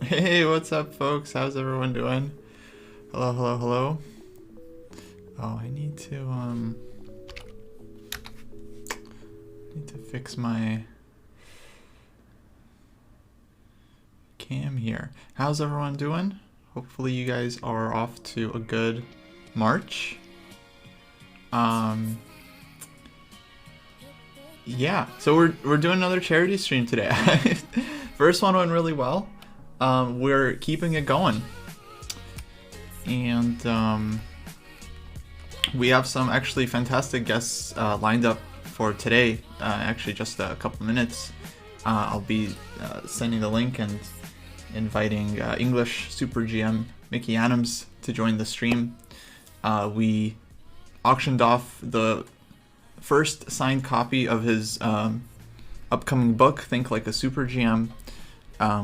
Hey, what's up, folks? How's everyone doing? Hello, hello, hello. Oh, I need to fix my cam here. How's everyone doing? Hopefully you guys are off to a good March. Yeah, so we're doing another charity stream today. First one went really well. We're keeping it going, and we have some actually fantastic guests lined up for today. Actually, just a couple minutes. I'll be sending the link and inviting English Super GM Adams to join the stream. We auctioned off the first signed copy of his upcoming book, Think Like a Super GM,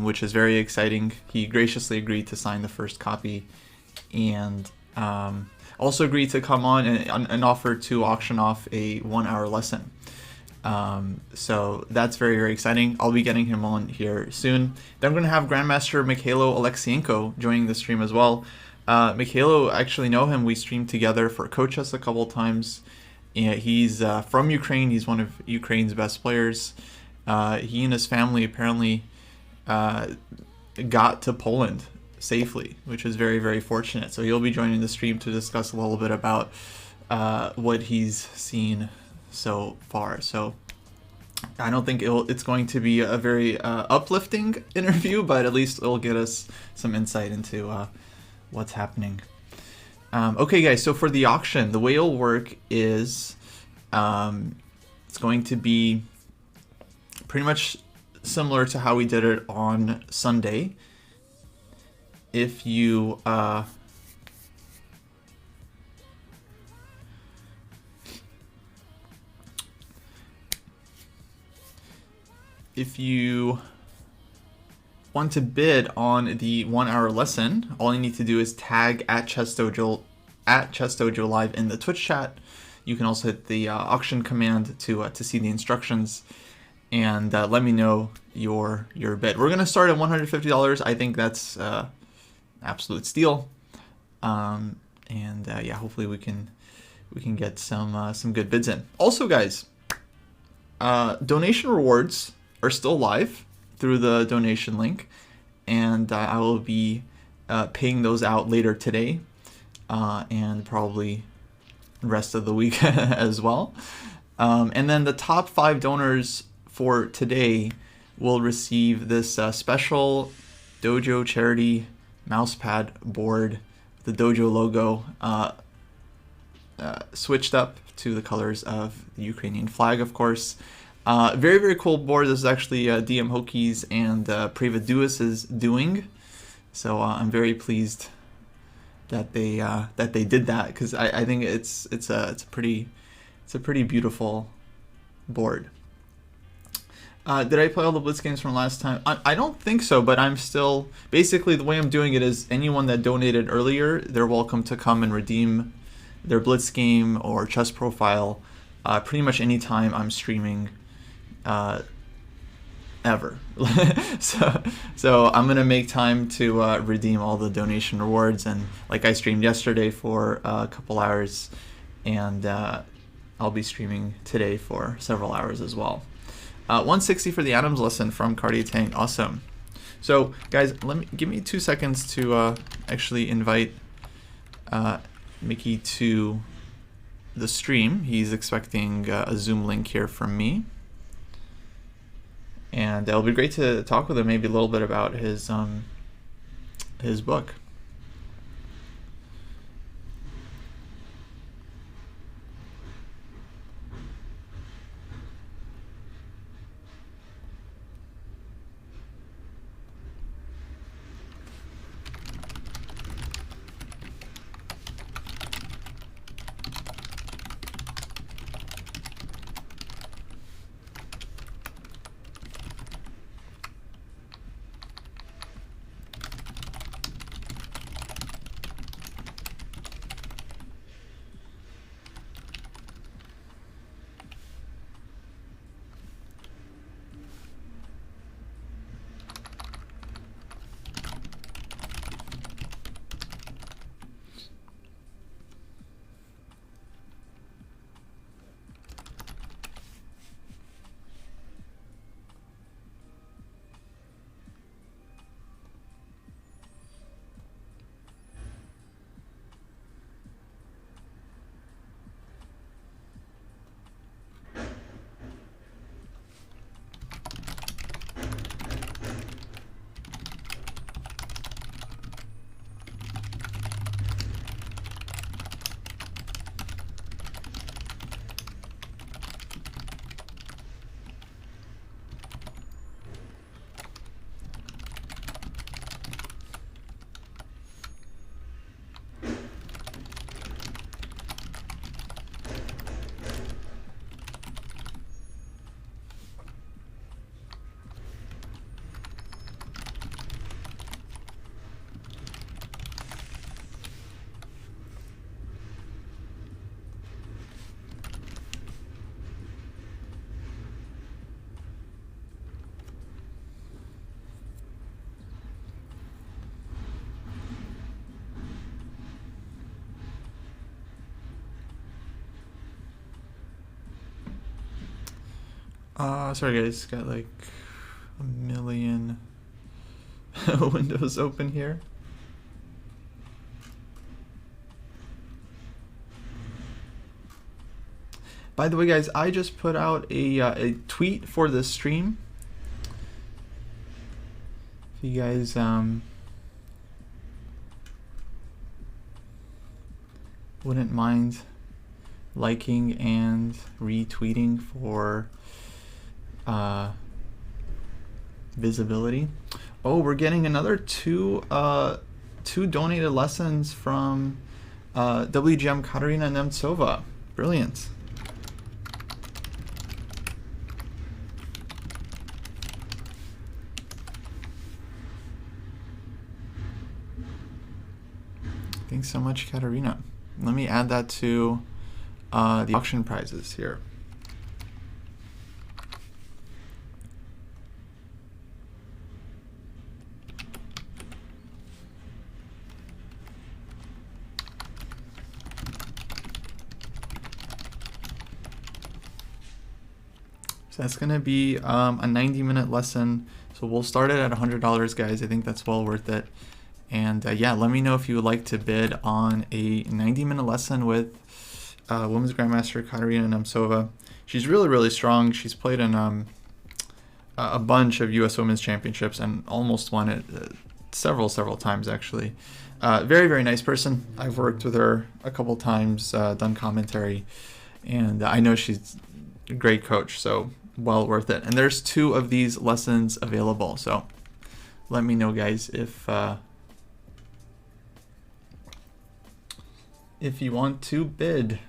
which is very exciting. He graciously agreed to sign the first copy, and also agreed to come on and offer to auction off a 1-hour lesson. So that's very, very exciting. I'll be getting him on here soon. Then I'm going to have Grandmaster Mikhailo Oleksienko joining the stream as well. Mikhailo, I actually know him. We streamed together for Coach Us a couple times. And he's from Ukraine. He's one of Ukraine's best players. He and his family apparently got to Poland safely, which is very, very fortunate. So he'll be joining the stream to discuss a little bit about what he's seen so far. So I don't think it's going to be a very uplifting interview, but at least it'll get us some insight into what's happening. Okay, guys, so for the auction, the way it'll work is it's going to be pretty much similar to how we did it on Sunday. If you want to bid on the 1-hour lesson, all you need to do is tag at Chess Dojo Live in the Twitch chat. You can also hit the auction command to see the instructions, and let me know your bid. We're gonna start at $150. I think that's absolute steal, and yeah, hopefully we can get some good bids in. Also, guys, donation rewards are still live through the donation link, and I will be paying those out later today, and probably the rest of the week as well. And then the top 5 donors for today will receive this special Dojo charity mousepad board, the Dojo logo switched up to the colors of the Ukrainian flag, of course. Very, very cool board. This is actually DM Hokies and Prevaduis is doing. So I'm very pleased that they did that, because I think it's a pretty beautiful board. Did I play all the Blitz games from last time? I don't think so, but I'm still... Basically, the way I'm doing it is anyone that donated earlier, they're welcome to come and redeem their Blitz game or chess profile pretty much anytime I'm streaming ever. so I'm going to make time to redeem all the donation rewards. And like I streamed yesterday for a couple hours, and I'll be streaming today for several hours as well. 160 for the Adams lesson from Cardia Tank. Awesome. So guys, give me 2 seconds to actually invite Mickey to the stream. He's expecting a Zoom link here from me, and it'll be great to talk with him, maybe a little bit about his book. Sorry guys, got like a million windows open here. By the way, guys, I just put out a tweet for this stream. If you guys wouldn't mind liking and retweeting for visibility. Oh, we're getting another two donated lessons from WGM Katarina Nemtsova. Brilliant. Thanks so much, Katarina. Let me add that to the auction prizes here. So that's going to be a 90-minute lesson. So we'll start it at $100, guys. I think that's well worth it. And yeah, let me know if you would like to bid on a 90-minute lesson with Women's Grandmaster Katarina Nemtsova. She's really, really strong. She's played in a bunch of U.S. Women's Championships and almost won it several times, actually. Very, very nice person. I've worked with her a couple times, done commentary, and I know she's a great coach, so well worth it. And there's 2 of these lessons available, so let me know, guys, if you want to bid.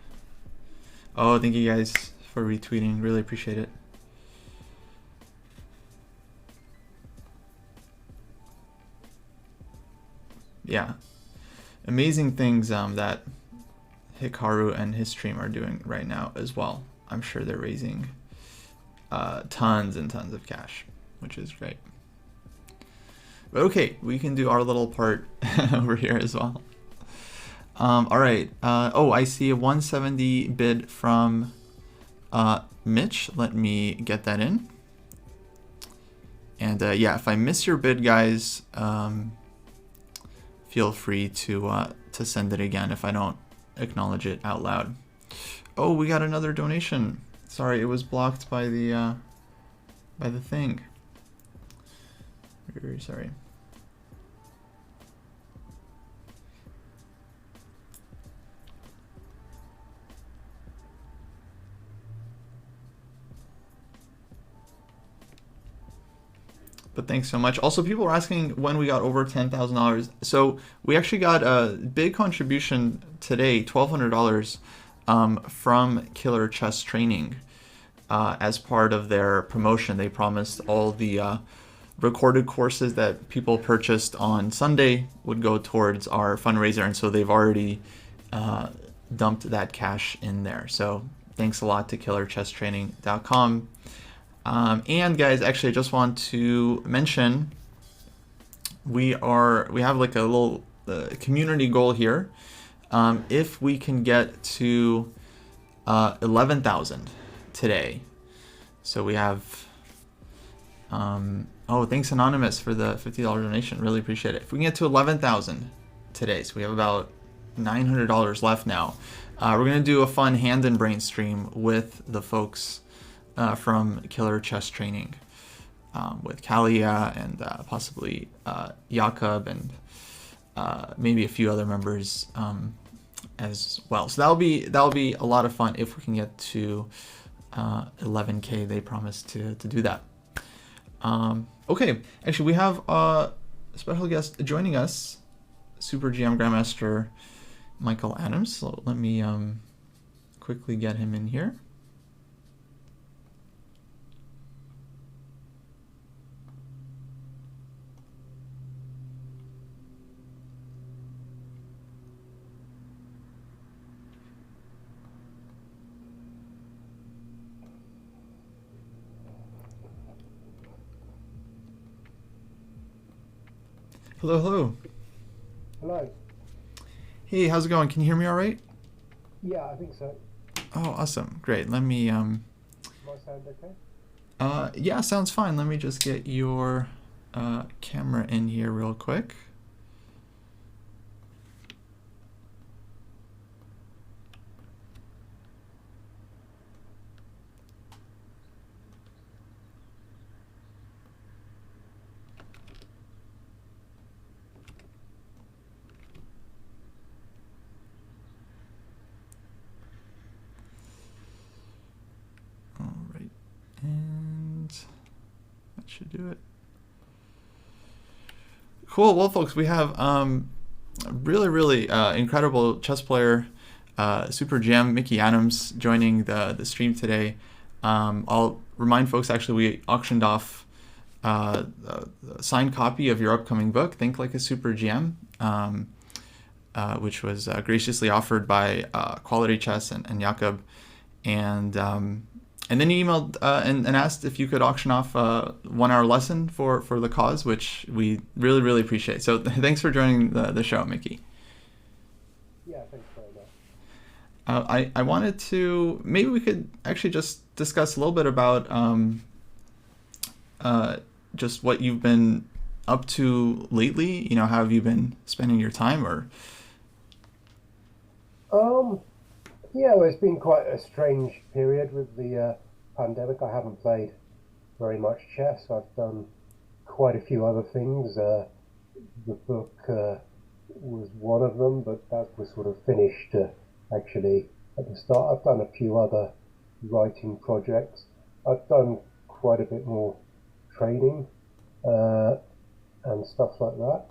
Oh, thank you guys for retweeting. Really appreciate it. Yeah. Amazing things that Hikaru and his stream are doing right now as well. I'm sure they're raising tons and tons of cash, which is great. But okay, we can do our little part over here as well. All right. Oh, I see a 170 bid from Mitch. Let me get that in. And yeah, if I miss your bid, guys, feel free to send it again if I don't acknowledge it out loud. Oh, we got another donation. Sorry, it was blocked by the thing. Very sorry. But thanks so much. Also, people were asking when we got over $10,000. So we actually got a big contribution today, $1,200, from Killer Chess Training as part of their promotion. They promised all the recorded courses that people purchased on Sunday would go towards our fundraiser, and so they've already dumped that cash in there. So thanks a lot to killerchesstraining.com. And guys, actually, I just want to mention we have like a little community goal here. If we can get to 11,000 today, so we have. Oh, thanks Anonymous for the $50 donation. Really appreciate it. If we can get to 11,000 today, so we have about $900 left now. We're gonna do a fun hand and brain stream with the folks from Killer Chess Training, with Kalia and possibly Jakob and maybe a few other members as well. So that'll be a lot of fun if we can get to 11K. They promised to do that. Okay, actually we have a special guest joining us, Super GM Grandmaster Michael Adams. So let me quickly get him in here. Hello, hello. Hello. Hey, how's it going? Can you hear me all right? Yeah, I think so. Oh, awesome. Great. Let me... My sound okay? Yeah, sounds fine. Let me just get your camera in here real quick. All right, and that should do it. Cool. Well, folks, we have really incredible chess player, Super GM Mickey Adams joining the stream today. I'll remind folks, actually, we auctioned off a signed copy of your upcoming book, Think Like a Super GM, which was graciously offered by Quality Chess and Jakob. And then you emailed and asked if you could auction off a 1 hour lesson for the cause, which we really appreciate. So thanks for joining the show, Mickey. Yeah, thanks very much. I wanted to, maybe we could actually just discuss a little bit about just what you've been up to lately. How have you been spending your time? Or Yeah, well, it's been quite a strange period with the pandemic. I haven't played very much chess. I've done quite a few other things. The book was one of them, but that was sort of finished actually at the start. I've done a few other writing projects. I've done quite a bit more training uh, and stuff like that.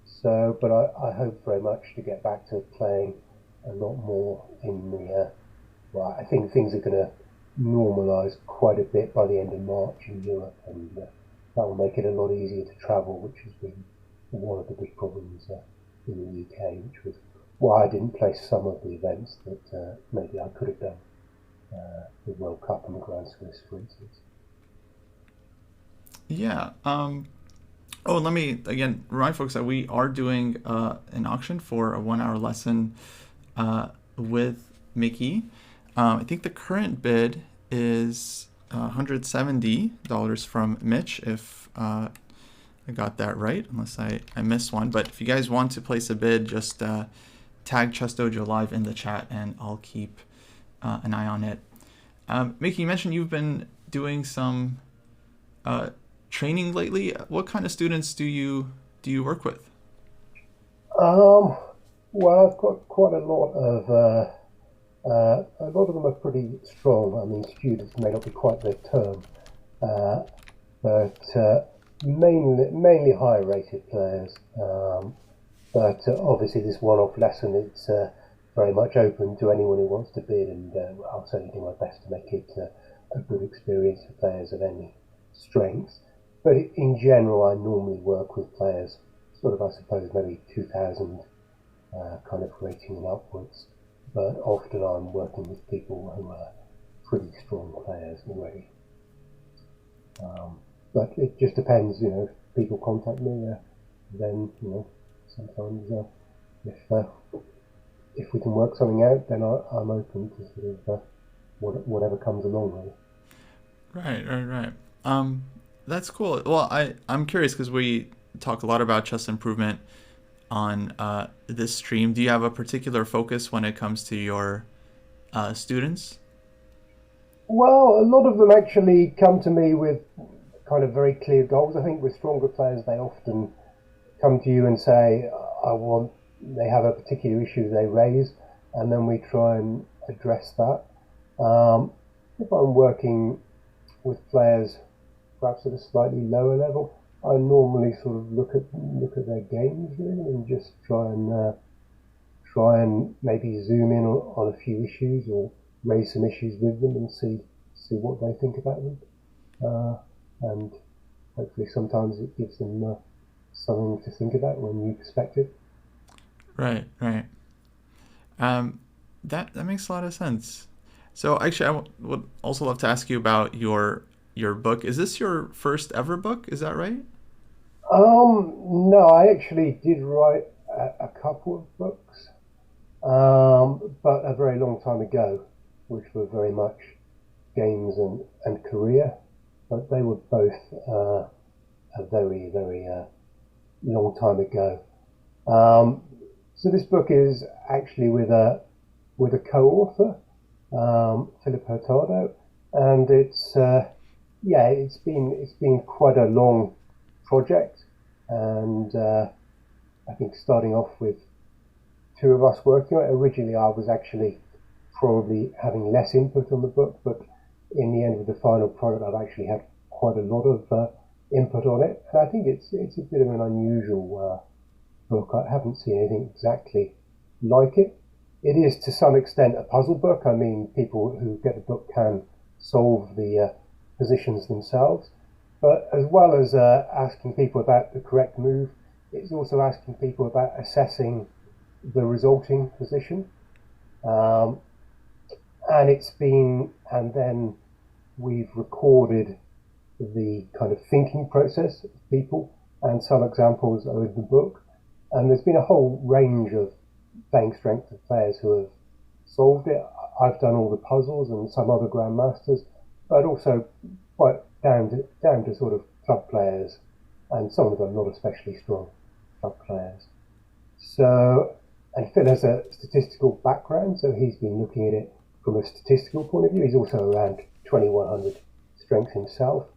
So, but I hope very much to get back to playing a lot more in the. Well, I think things are going to normalise quite a bit by the end of March in Europe, and that will make it a lot easier to travel, which has been one of the big problems in the UK, which was why I didn't play some of the events that maybe I could have done, the World Cup and the Grand Swiss, for instance. yeah. Oh, let me again remind folks that we are doing an auction for a 1 hour lesson with Mickey. I think the current bid is $170 from Mitch, if I got that right, unless I missed one. But if you guys want to place a bid, just tag Chess Dojo Live in the chat, and I'll keep an eye on it. Mickey, you mentioned you've been doing some training lately. What kind of students do you work with? Um, well, I've got quite a lot of them are pretty strong. I mean, students may not be quite their term, uh, but mainly higher rated players. But obviously, this one-off lesson, it's very much open to anyone who wants to bid, and I'll certainly do my best to make it a good experience for players of any strength. But in general, I normally work with players, sort of, I suppose, maybe 2,000 kind of rating and upwards. But often I'm working with people who are pretty strong players already. But it just depends, if people contact me, then, sometimes if we can work something out, then I'm open to sort of whatever comes along, really. Right. That's cool. Well, I'm curious because we talk a lot about chess improvement on this stream. Do you have a particular focus when it comes to your students? Well, a lot of them actually come to me with kind of very clear goals. I think with stronger players, they often come to you and say, they have a particular issue they raise, and then we try and address that. If I'm working with players perhaps at a slightly lower level, I normally sort of look at their games really and just try and maybe zoom in on a few issues or raise some issues with them and see what they think about them. And hopefully sometimes it gives them something to think about or a new perspective. Right. Um, that makes a lot of sense. So actually, would also love to ask you about your book. Is this your first ever book? Is that right? No, I actually did write a couple of books, but a very long time ago, which were very much games and career. but they were both a very, very long time ago. So this book is actually with a co-author, Philip Hurtado, and it's been quite a long project, and I think starting off with two of us working on it. Originally, I was actually probably having less input on the book, but in the end of the final product, I've actually had quite a lot of input on it, and I think it's a bit of an unusual book. I haven't seen anything exactly like it. It is to some extent a puzzle book. I mean, people who get the book can solve the positions themselves, but as well as asking people about the correct move, it's also asking people about assessing the resulting position. And then we've recorded the kind of thinking process of people, and some examples are in the book. And there's been a whole range of playing strength of players who have solved it. I've done all the puzzles and some other grandmasters, but also quite down to sort of club players, and some of them not especially strong club players. So, and Phil has a statistical background, so he's been looking at it from a statistical point of view. He's also around 2100 strength himself,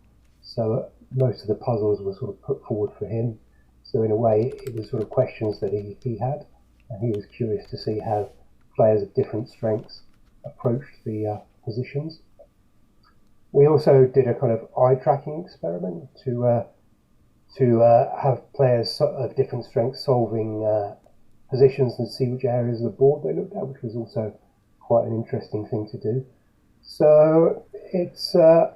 so most of the puzzles were sort of put forward for him. So in a way, it was sort of questions that he had, and he was curious to see how players of different strengths approached the positions. We also did a kind of eye tracking experiment to have players of different strengths solving positions and see which areas of the board they looked at, which was also quite an interesting thing to do. So it's a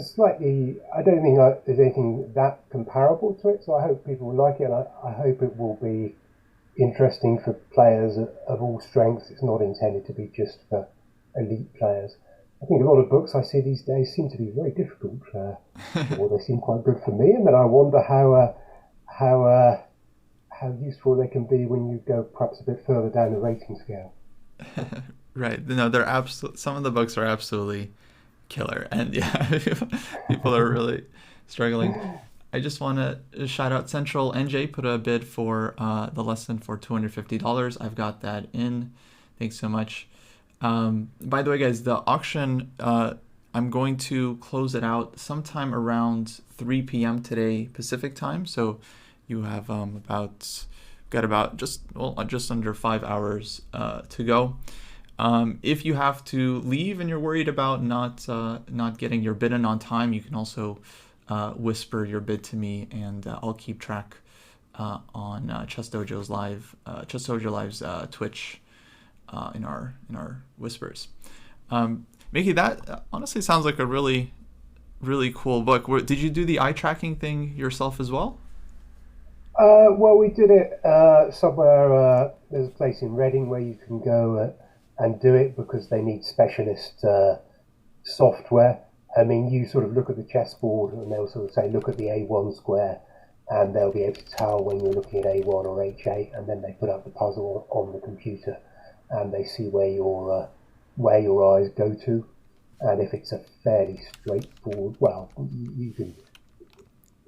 slightly, I don't think there's anything that comparable to it, so I hope people will like it, and I hope it will be interesting for players of all strengths. It's not intended to be just for elite players. I think a lot of books I see these days seem to be very difficult, or they seem quite good for me, and then I wonder how useful they can be when you go perhaps a bit further down the rating scale. Right. No, they're some of the books are absolutely killer, and yeah, people are really struggling. I just want to shout out Central NJ put a bid for the lesson for $250. I've got that in. Thanks so much. By the way, guys, the auction, I'm going to close it out sometime around 3 p.m. today Pacific time. So you have just under 5 hours to go. If you have to leave and you're worried about not getting your bid in on time, you can also whisper your bid to me, and I'll keep track on Chess Dojo Live's Twitch in our whispers. Mickey, that honestly sounds like a really, really cool book. Did you do the eye tracking thing yourself as well? Well, we did it somewhere. There's a place in Reading where you can go and do it because they need specialist software. I mean, you sort of look at the chessboard and they'll sort of say, look at the A1 square, and they'll be able to tell when you're looking at A1 or H8, and then they put up the puzzle on the computer, and they see where your eyes go to. And if it's a fairly straightforward, well, you can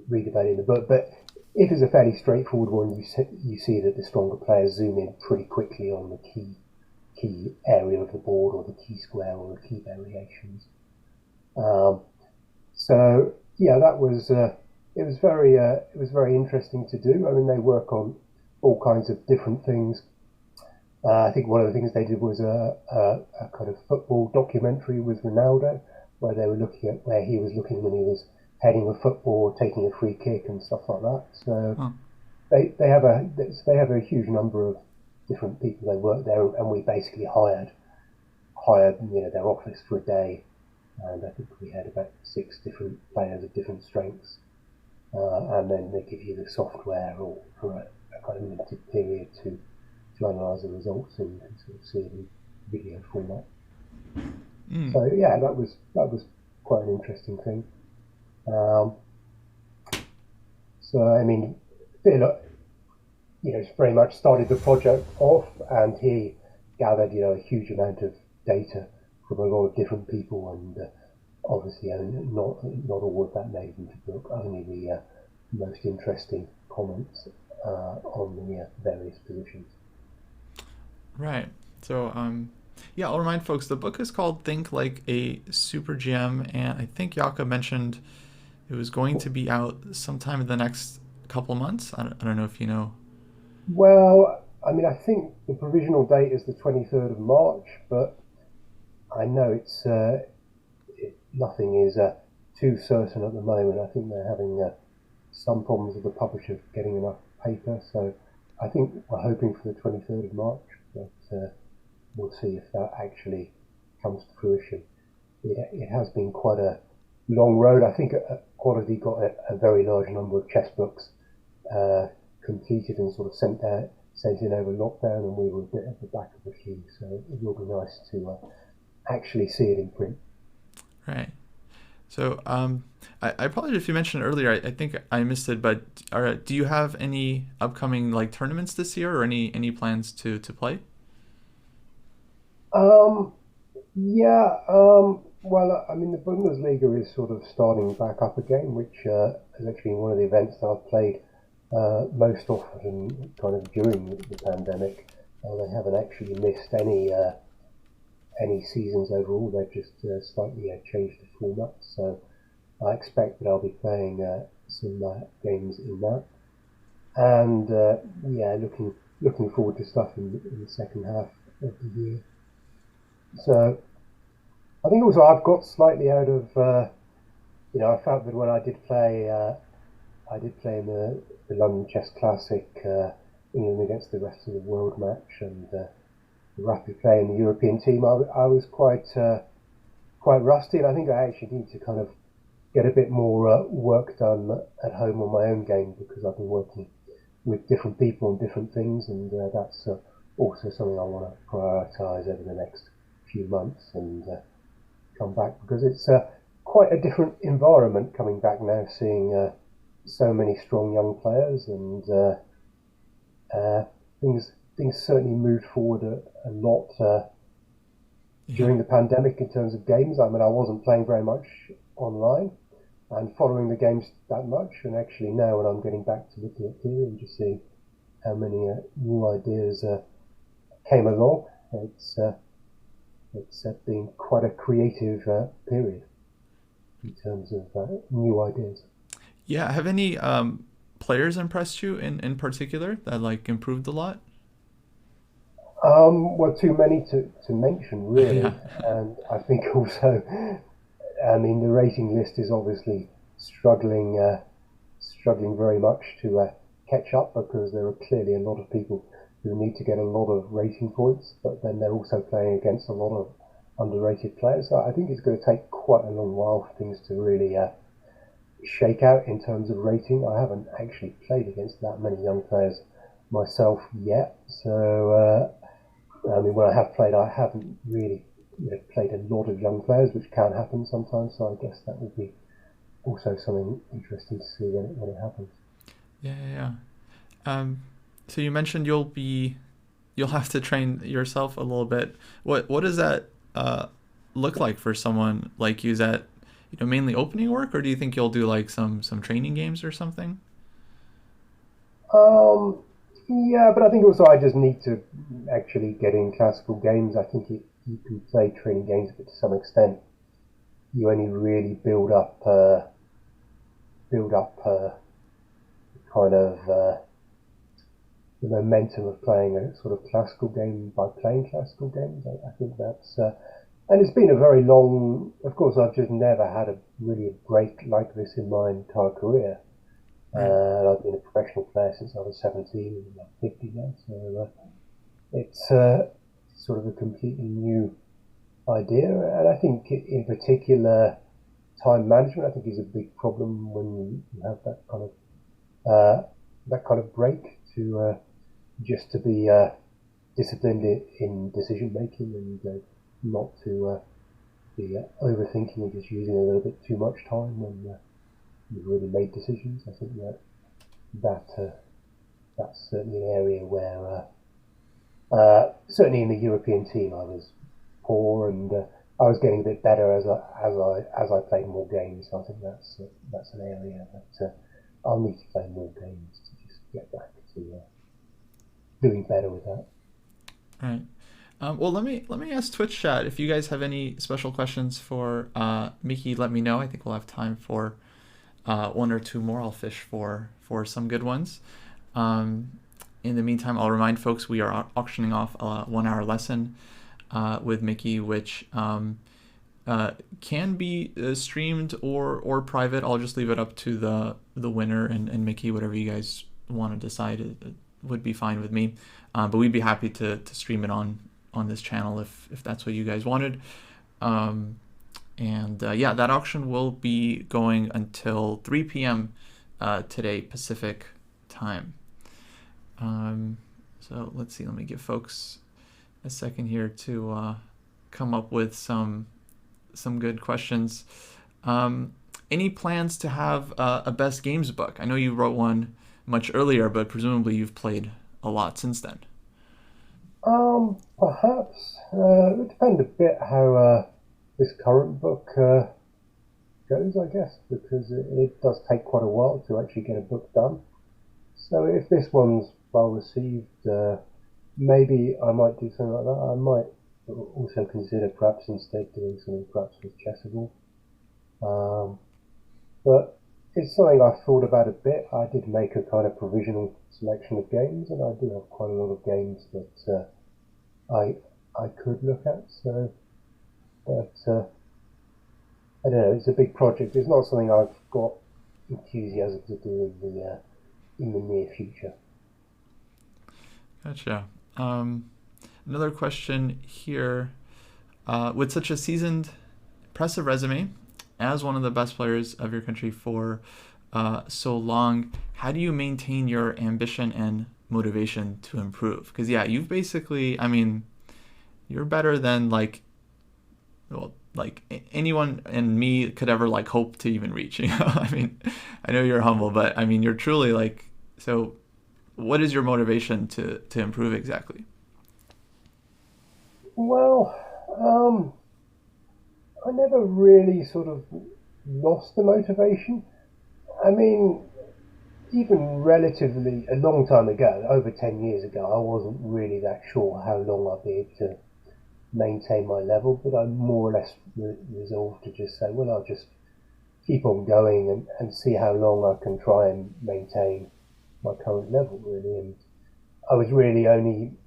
read about it in the book, but if it's a fairly straightforward one, you see that the stronger players zoom in pretty quickly on the key area of the board, or the key square, or the key variations. So yeah, that was it was very interesting to do. I mean, they work on all kinds of different things. I think one of the things they did was a kind of football documentary with Ronaldo, where they were looking at where he was looking when he was heading a football, taking a free kick, and stuff like that. So they have a huge number of different people they work there, and we basically hired their office for a day, and I think we had about 6 different players of different strengths, and then they give you the software or for a kind of limited period to analyse the results, and you can sort of see it in video format. So yeah, that was quite an interesting thing. So I mean, Phil, very much started the project off, and he gathered a huge amount of data from a lot of different people, and obviously not all of that made it into the book. Only the most interesting comments on the various positions. Right. So, yeah, I'll remind folks the book is called Think Like a Super GM, and I think Yaka mentioned it was going to be out sometime in the next couple months. I don't know if you know. Well, I mean, I think the provisional date is the 23rd of March, but I know nothing is too certain at the moment. I think they're having some problems with the publisher getting enough paper, so I think we're hoping for the 23rd of March, but we'll see if that actually comes to fruition. It has been quite a long road. I think Quality got a very large number of chess books completed and sort of sent in over lockdown, and we were a bit at the back of the queue, so it will be nice to actually see it in print. Right. So, I apologize if you mentioned it earlier. I think I missed it, but do you have any upcoming like tournaments this year, or any plans to play? Um, yeah, well, I mean, the Bundesliga is sort of starting back up again, which is actually one of the events that I've played most often kind of during the pandemic. They haven't actually missed any seasons overall. They've just slightly changed the format. So I expect that I'll be playing some games in that, and yeah, looking forward to stuff in the second half of the year. So I think also I've got slightly out of I felt that when I did play in the London Chess Classic, England against the rest of the world match, and rapid play in the European team, I was quite rusty, and I think I actually need to kind of get a bit more work done at home on my own game, because I've been working with different people on different things, and that's also something I want to prioritise over the next few months and come back, because it's quite a different environment coming back now, seeing so many strong young players, and things certainly moved forward a lot Yeah. during the pandemic in terms of games. I mean, I wasn't playing very much online and following the games that much, and actually now when I'm getting back to looking at theory and just seeing how many new ideas came along, it's been quite a creative period in terms of new ideas. Yeah. Have any players impressed you in particular that like improved a lot? Well, too many to mention, Yeah. really. And I think also, I mean, the rating list is obviously struggling very much to catch up, because there are clearly a lot of people who need to get a lot of rating points, but then they're also playing against a lot of underrated players. So I think it's going to take quite a long while for things to really shake out in terms of rating. I haven't actually played against that many young players myself yet, so I mean, when I have played, I haven't really played a lot of young players, which can happen sometimes. So I guess that will be also something interesting to see when it happens. Yeah. Yeah. Um, so you mentioned you'll have to train yourself a little bit. What does that look like for someone like you? Is that mainly opening work, or do you think you'll do like some training games or something? Um, yeah, but I think also I just need to actually get in classical games. I think you can play training games, but to some extent, you only really build up kind of the momentum of playing a sort of classical game by playing classical games. I think that's and it's been a very long. Of course, I've just never had a break like this in my entire career. Right. I've been a professional player since I was 17, and I'm 50 now, so it's sort of a completely new idea. And I think, in particular, time management, I think, is a big problem when you have that kind of break to just to be disciplined in decision making, and not to be overthinking and just using a little bit too much time when you've already made decisions. I think that that's certainly an area where certainly in the European team I was poor, and I was getting a bit better as I played more games. So I think that's an area that I'll need to play more games to just get back to doing better with that. Right. Well, let me ask Twitch chat if you guys have any special questions for Mickey. Let me know. I think we'll have time for one or two more. I'll fish for some good ones. Um, in the meantime, I'll remind folks we are auctioning off a 1 hour lesson with Mickey, which can be streamed or private. I'll just leave it up to the winner and Mickey, whatever you guys want to decide. It would be fine with me. But we'd be happy to stream it on this channel if that's what you guys wanted. Yeah, that auction will be going until 3 p.m. Today Pacific time. So let's see. Let me give folks a second here to come up with some good questions. Any plans to have a best games book? I know you wrote one much earlier, but presumably you've played a lot since then. Perhaps it would depend a bit how this current book goes, I guess, because it does take quite a while to actually get a book done. So if this one's well received, maybe I might do something like that. I might also consider perhaps instead doing something perhaps with Chessable. But it's something I've thought about a bit. I did make a kind of provisional selection of games, and I do have quite a lot of games that I could look at. So, but I don't know. It's a big project. It's not something I've got enthusiasm to do in the near future. Gotcha. Another question here. With such a seasoned, impressive resume, as one of the best players of your country for so long, how do you maintain your ambition and motivation to improve? Because yeah, you've basically, I mean, you're better than anyone and me could ever hope to even reach. I mean, I know you're humble, but I mean, you're truly so. What is your motivation to improve exactly? Well, I never really sort of lost the motivation. I mean, even relatively a long time ago, over 10 years ago, I wasn't really that sure how long I'd be able to maintain my level, but I'm more or less resolved to just say, well, I'll just keep on going and see how long I can try and maintain my current level, really. And I was really only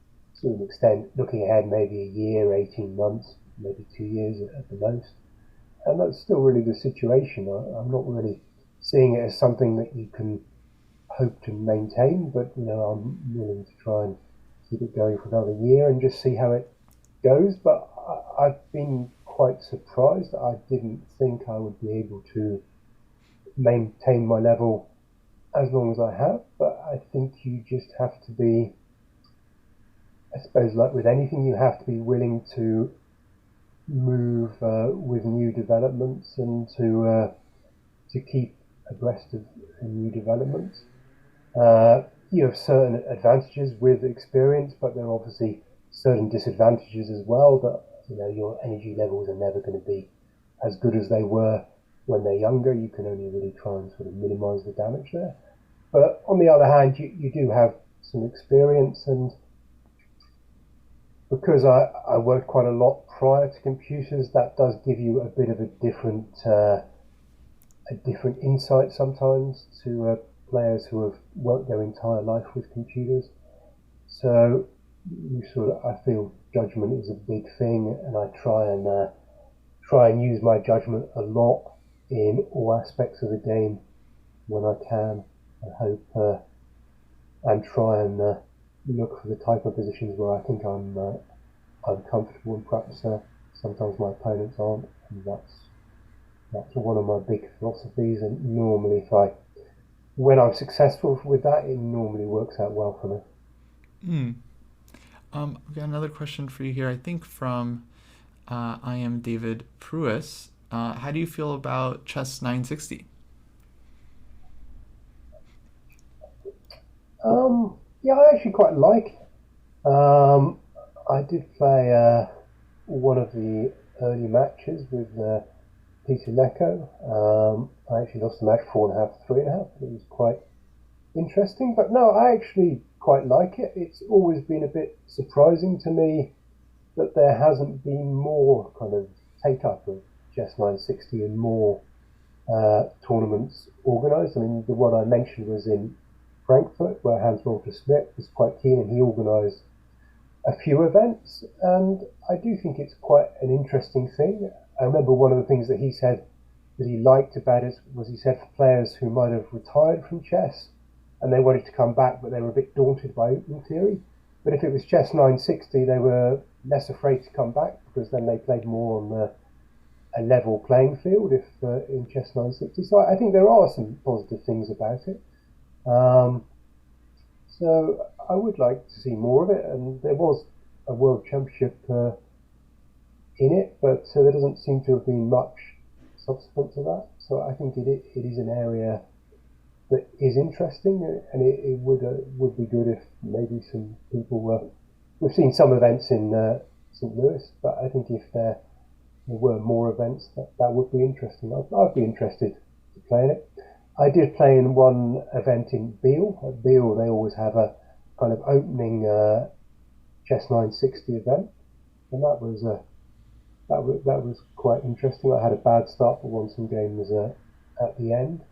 to an extent looking ahead maybe a year, 18 months, maybe 2 years at the most. And that's still really the situation. I'm not really seeing it as something that you can hope to maintain, but I'm willing to try and keep it going for another year and just see how it goes. But I've been quite surprised. I didn't think I would be able to maintain my level as long as I have, but I think you just have to be, I suppose, like with anything, you have to be willing to move with new developments and to keep abreast of new developments. You have certain advantages with experience, but there are obviously certain disadvantages as well. That your energy levels are never going to be as good as they were when they're younger. You can only really try and sort of minimize the damage there. But on the other hand, you do have some experience, and because I worked quite a lot prior to computers, that does give you a bit of a different insight sometimes to players who have worked their entire life with computers. So I feel judgment is a big thing, and I try and use my judgment a lot in all aspects of the game when I can. I hope and try and look for the type of positions where I think I'm comfortable, and perhaps sometimes my opponents aren't, and that's one of my big philosophies. And normally, when I'm successful with that, it normally works out well for me. I've got another question for you here. I think from I am David Pruis. How do you feel about Chess 960? Yeah, I actually quite like it. I did play one of the early matches with Peter Lecco. I actually lost the match 4.5 to 3.5. It was quite interesting, but no, I actually quite like it. It's always been a bit surprising to me that there hasn't been more kind of take up of Chess 960 and more tournaments organised. I mean, the one I mentioned was in Frankfurt, where Hans Walter Smith was quite keen, and he organised a few events, and I do think it's quite an interesting thing. I remember one of the things that he said that he liked about it was he said for players who might have retired from chess and they wanted to come back, but they were a bit daunted by opening theory. But if it was Chess 960, they were less afraid to come back because then they played more on a level playing field if in Chess 960. So I think there are some positive things about it. So I would like to see more of it, and there was a World Championship in it, but there doesn't seem to have been much subsequent to that. So I think it is an area that is interesting, and it would be good if maybe some people were. We've seen some events in St. Louis, but I think if there were more events, that would be interesting. I'd be interested to play in it. I did play in one event in Biel. At Biel, they always have a kind of opening Chess 960 event, and that was quite interesting. I had a bad start, but won some games at the end.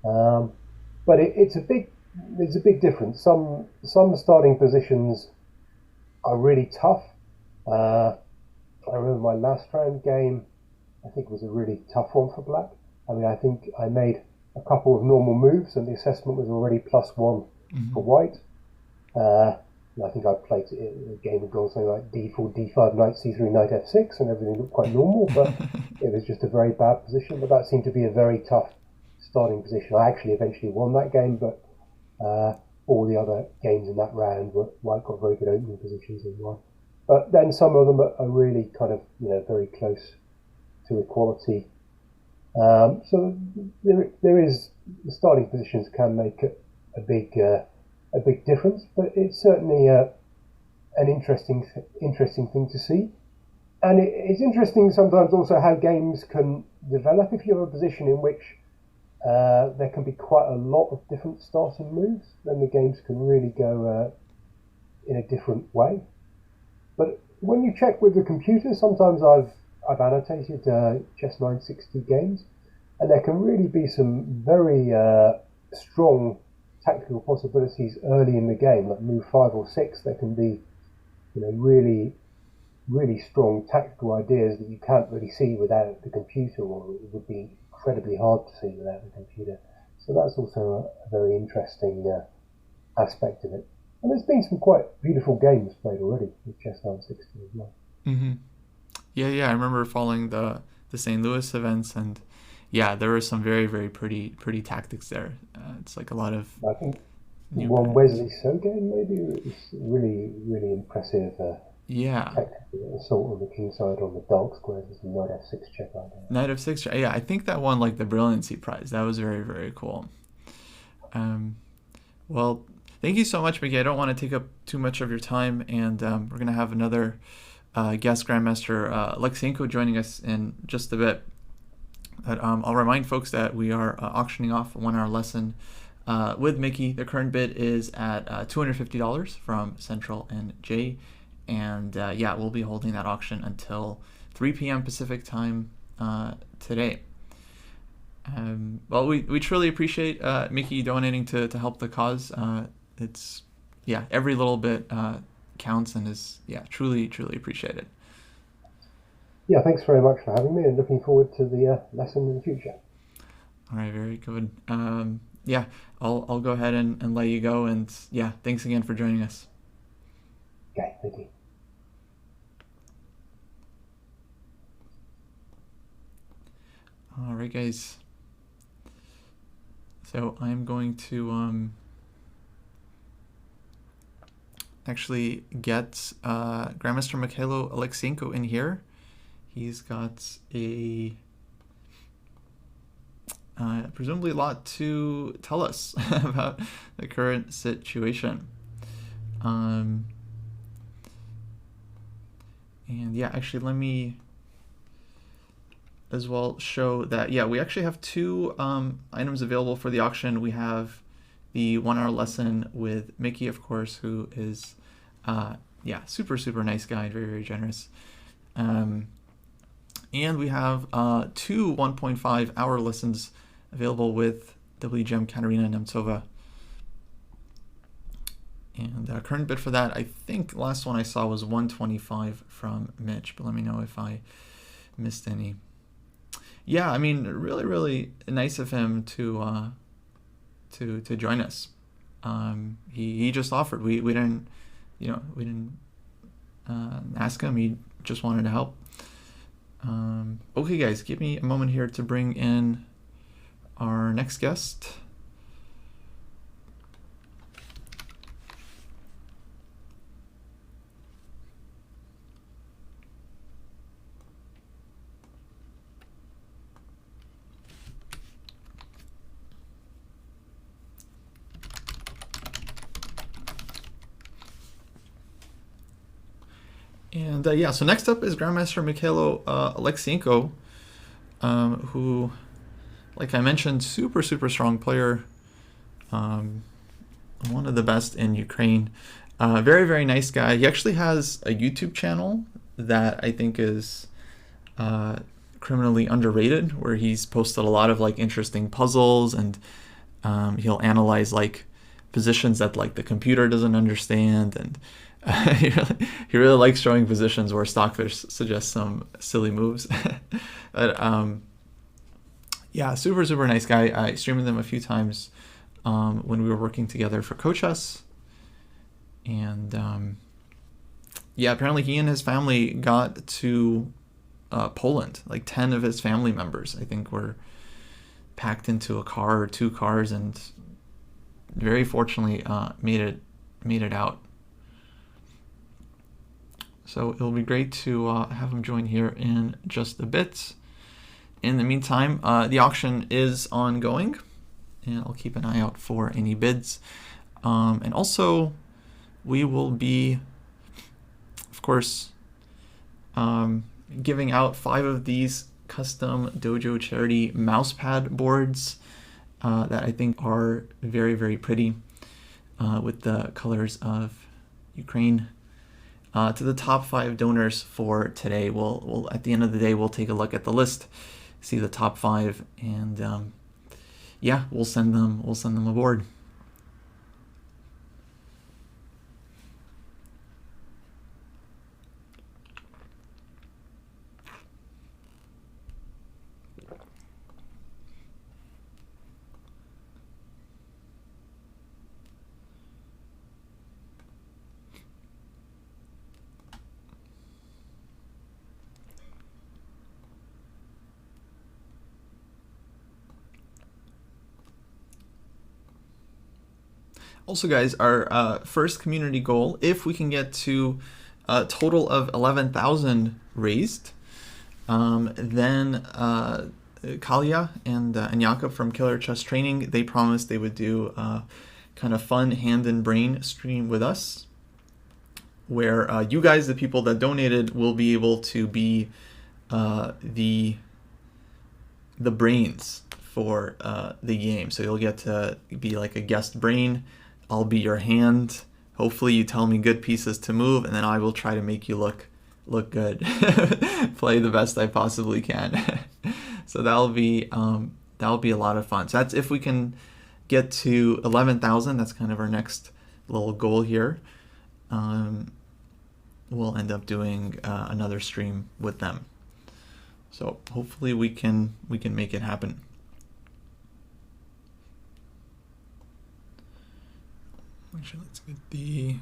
But it's a big difference. Some starting positions are really tough. I remember my last round game, I think was a really tough one for black. I mean, I think I made a couple of normal moves and the assessment was already +1 for white. I think I played a game of goal something like d4, d5, knight c3, knight f6, and everything looked quite normal, but it was just a very bad position. But that seemed to be a very tough starting position. I actually eventually won that game, but all the other games in that round white got very good opening positions and won. But then some of them are really kind of very close to equality. So there is the starting positions can make a big difference, but it's certainly an interesting thing to see. And it's interesting sometimes also how games can develop if you have a position in which there can be quite a lot of different starting moves, then the games can really go in a different way. But when you check with the computer, sometimes I've annotated Chess 960 games, and there can really be some very strong tactical possibilities early in the game, like move 5 or 6. There can be really strong tactical ideas that you can't really see without the computer, or it would be incredibly hard to see without the computer. So that's also a very interesting aspect of it. And there's been some quite beautiful games played already with Chess 960 as well. Mm-hmm. Yeah, I remember following the St. Louis events, and yeah, there were some very, very pretty tactics there. It's like a lot of. I think one Wesley So game maybe was really, really impressive. Tactical assault on the king side on the dark squares with some knight f6 check idea. Knight f6, yeah, I think that won like the Brilliancy Prize. That was very, very cool. Well, thank you so much, Mickey. I don't want to take up too much of your time, and we're going to have another guest Grandmaster Oleksienko joining us in just a bit. But I'll remind folks that we are auctioning off a 1-hour lesson with Mickey. The current bid is at $250 from Central and Jay. And we'll be holding that auction until 3 p.m. Pacific time today. Well, we truly appreciate Mickey donating to help the cause. It's every little bit counts and is truly appreciated. Yeah, thanks very much for having me, and looking forward to the lesson in the future. All right, very good. I'll go ahead and let you go, and thanks again for joining us. Okay, thank you. All right, guys. So I'm going to actually get Grandmaster Mikhailo Oleksienko in here. He's got a presumably a lot to tell us about the current situation. And actually let me as well show that, yeah, we actually have two items available for the auction. We have the 1 hour lesson with Mickey, of course, who is, yeah, super, super nice guy and very, very generous. And we have two 1.5 hour lessons available with WGM Katarina Nemtsova. And current bid for that, I think last one I saw was 125 from Mitch, but let me know if I missed any. Yeah, I mean, really, really nice of him to join us. He just offered. We didn't, we didn't ask him. He just wanted to help. Okay, guys, give me a moment here to bring in our next guest. And yeah, so next up is Grandmaster Mikhailo Oleksienko, who, like I mentioned, super, super strong player. One of the best in Ukraine. Very, very nice guy. He actually has a YouTube channel that I think is criminally underrated, where he's posted a lot of like interesting puzzles, and he'll analyze like positions that like the computer doesn't understand, and he really likes showing positions where Stockfish suggests some silly moves. But yeah, super, super nice guy. I streamed with him a few times when we were working together for Coach Us. And yeah, apparently he and his family got to Poland. Like 10 of his family members, I think, were packed into a car or two cars, and very fortunately made it out. So it'll be great to have him join here in just a bit. In the meantime, the auction is ongoing, and I'll keep an eye out for any bids. And also, we will be, of course, giving out 5 of these custom Dojo Charity mousepad boards that I think are very, very pretty with the colors of Ukraine. To the top 5 donors for today. We'll at the end of the day, we'll take a look at the list, see the top 5, and yeah, we'll send them a board. Also, guys, our first community goal, if we can get to a total of 11,000 raised, then Kalia and Jakob from Killer Chess Training, they promised they would do a kind of fun hand and brain stream with us, where you guys, the people that donated, will be able to be the brains for the game. So you'll get to be like a guest brain. I'll be your hand. Hopefully you tell me good pieces to move, and then I will try to make you look good. Play the best I possibly can. So that'll be a lot of fun. So that's if we can get to 11,000. That's kind of our next little goal here. We'll end up doing another stream with them. So hopefully we can make it happen. Actually, let's get the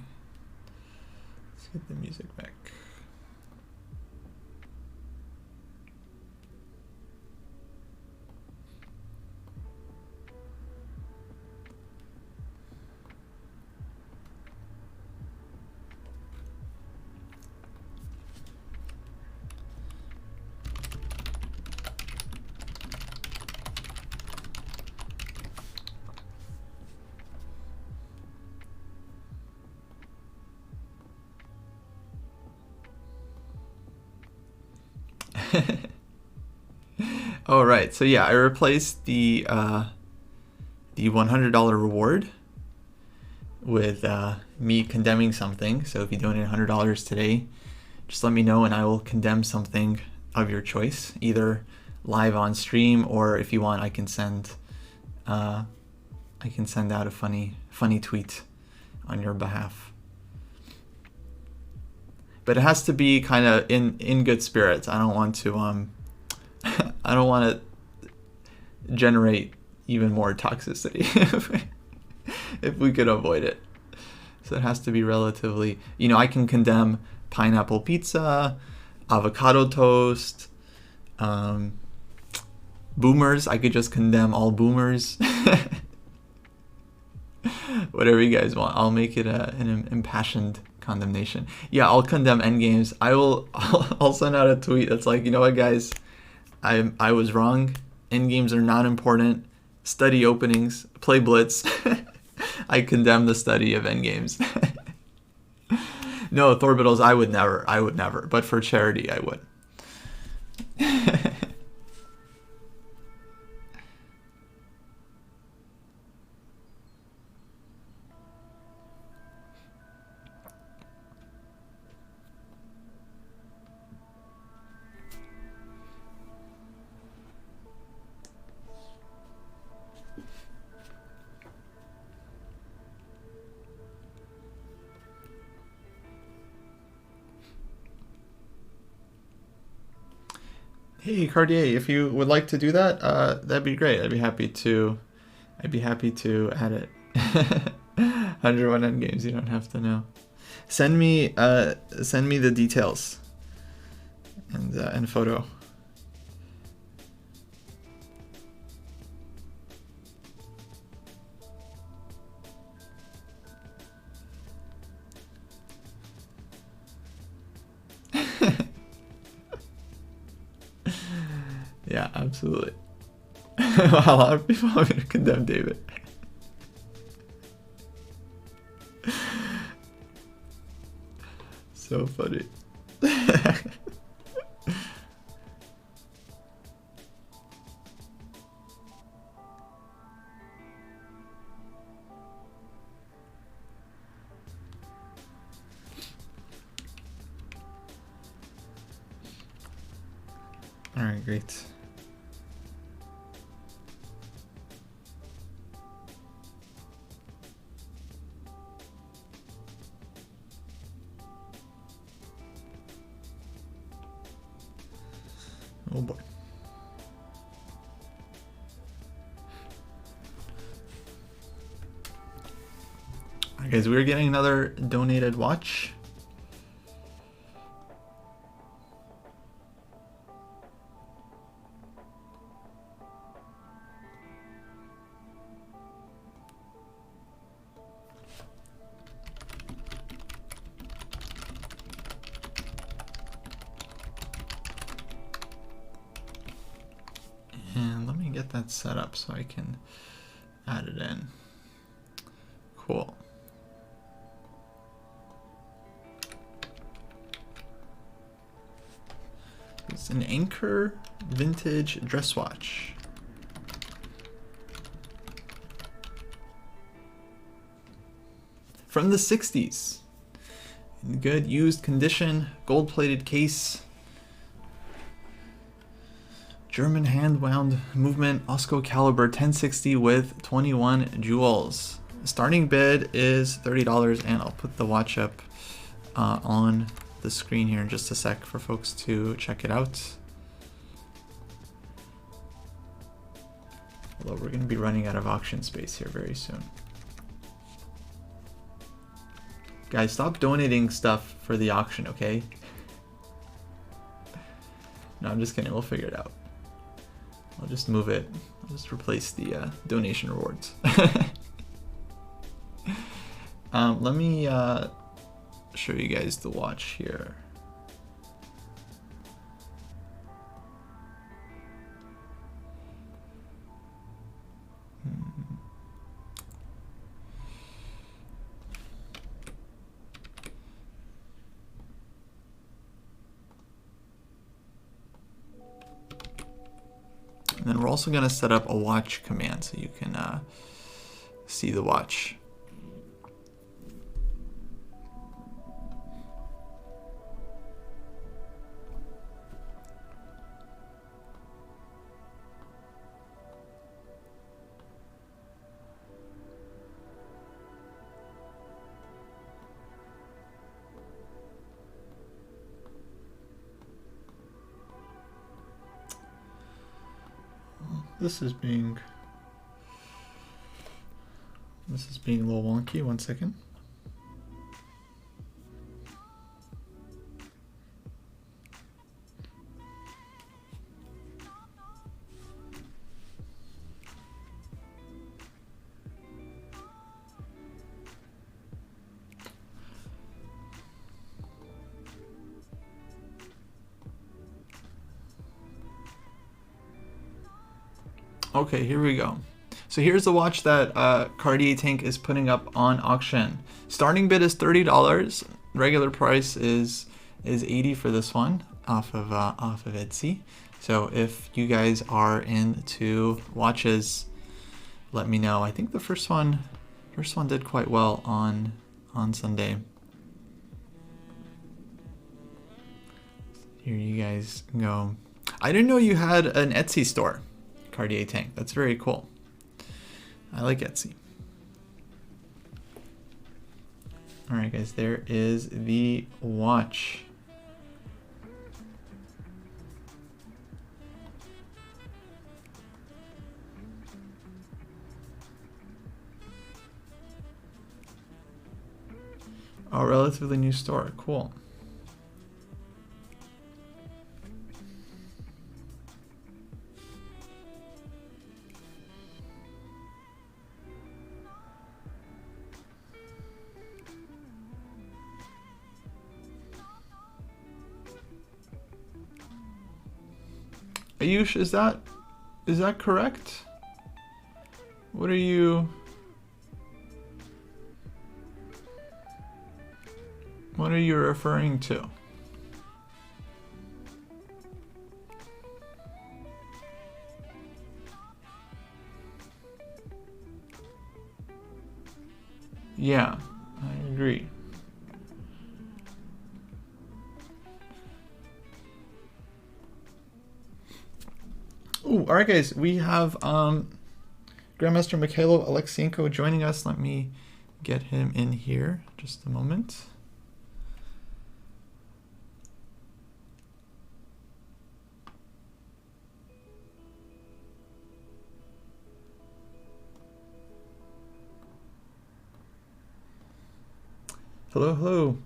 music back. Oh, right. So yeah, I replaced the $100 reward with me condemning something. So if you donate $100 today, just let me know and I will condemn something of your choice, either live on stream, or if you want, I can send out a funny tweet on your behalf. But it has to be kind of in good spirits. I don't want to I don't want to generate even more toxicity if we could avoid it. So it has to be relatively, I can condemn pineapple pizza, avocado toast, boomers. I could just condemn all boomers. Whatever you guys want. I'll make it an impassioned condemnation. Yeah, I'll condemn endgames. I'll send out a tweet that's like, you know what, guys, I was wrong. Endgames are not important. Study openings, play blitz. I condemn the study of endgames. No, Thorbittles, I would never. But for charity, I would. Hey Cartier, if you would like to do that, that'd be great. I'd be happy to add it. 101 endgames, you don't have to know. Send me the details and photo. Yeah, absolutely. Wow, a lot of people are going to condemn David. So funny. All right, great. Oh boy. Alright guys, we're getting another donated watch. And let me get that set up so I can add it in. Cool. It's an Anchor vintage dress watch. From the 60s. In good used condition, gold-plated case. German hand-wound movement, Osco caliber 1060 with 21 jewels. Starting bid is $30, and I'll put the watch up on the screen here in just a sec for folks to check it out. Although we're going to be running out of auction space here very soon. Guys, stop donating stuff for the auction, okay? No, I'm just kidding. We'll figure it out. I'll just move it. I'll just replace the donation rewards. Let me show you guys the watch here. And then we're also going to set up a watch command so you can see the watch. This is being a little wonky. 1 second. Okay, here we go. So here's the watch that Cartier Tank is putting up on auction. Starting bid is $30. Regular price is $80 for this one off of Etsy. So if you guys are into watches, let me know. I think the first one did quite well on Sunday. Here you guys go. I didn't know you had an Etsy store, Cartier Tank. That's very cool. I like Etsy. All right, guys, there is the watch. Oh, relatively new store. Cool. Ayush, is that correct? What are you referring to? Yeah, I agree. Ooh, all right, guys, we have Grandmaster Mikhailo Oleksienko joining us. Let me get him in here. Just a moment. Hello, hello.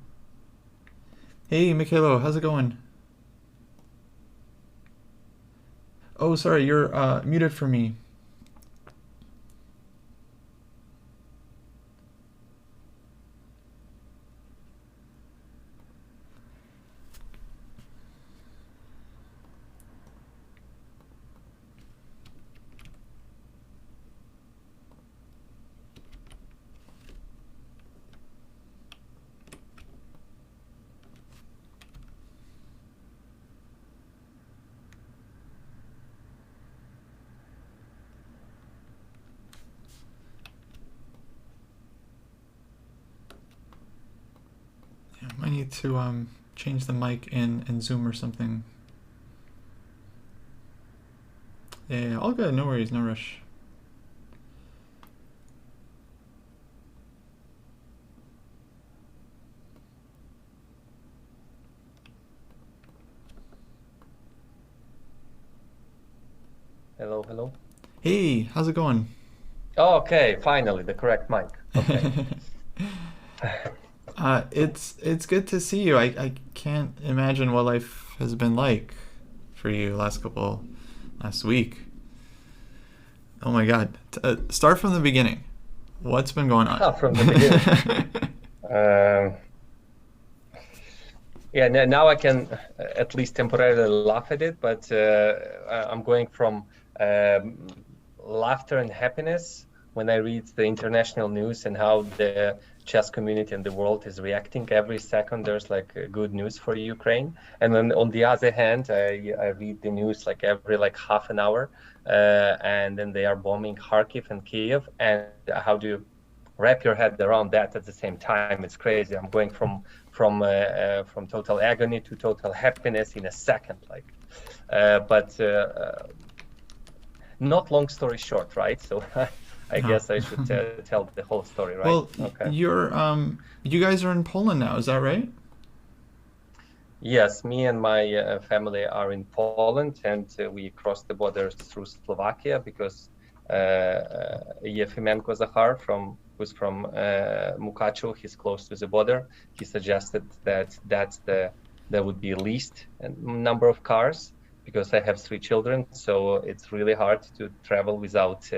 Hey, Mikhailo, how's it going? Oh, sorry, you're muted for me. I need to change the mic in Zoom or something. Yeah, all good. No worries, no rush. Hello, hello. Hey, how's it going? Oh, okay, finally the correct mic. Okay. It's good to see you. I can't imagine what life has been like for you last week. Oh my God. Start from the beginning. What's been going on? From the beginning. Yeah, now I can at least temporarily laugh at it, but I'm going from laughter and happiness when I read the international news and how the chess community in the world is reacting. Every second there's like good news for Ukraine, and then on the other hand, I read the news like every like half an hour, and then they are bombing Kharkiv and Kiev. And how do you wrap your head around that at the same time? It's crazy. I'm going from total agony to total happiness in a second, like. But not long story short, right? So I guess I should tell the whole story, right? Well, Okay. you guys are in Poland now, is that right? Yes, me and my family are in Poland, and we crossed the borders through Slovakia because Yefimenko Zahar, who's from Mukachu, he's close to the border. He suggested that there would be least number of cars because I have 3 children, so it's really hard to travel without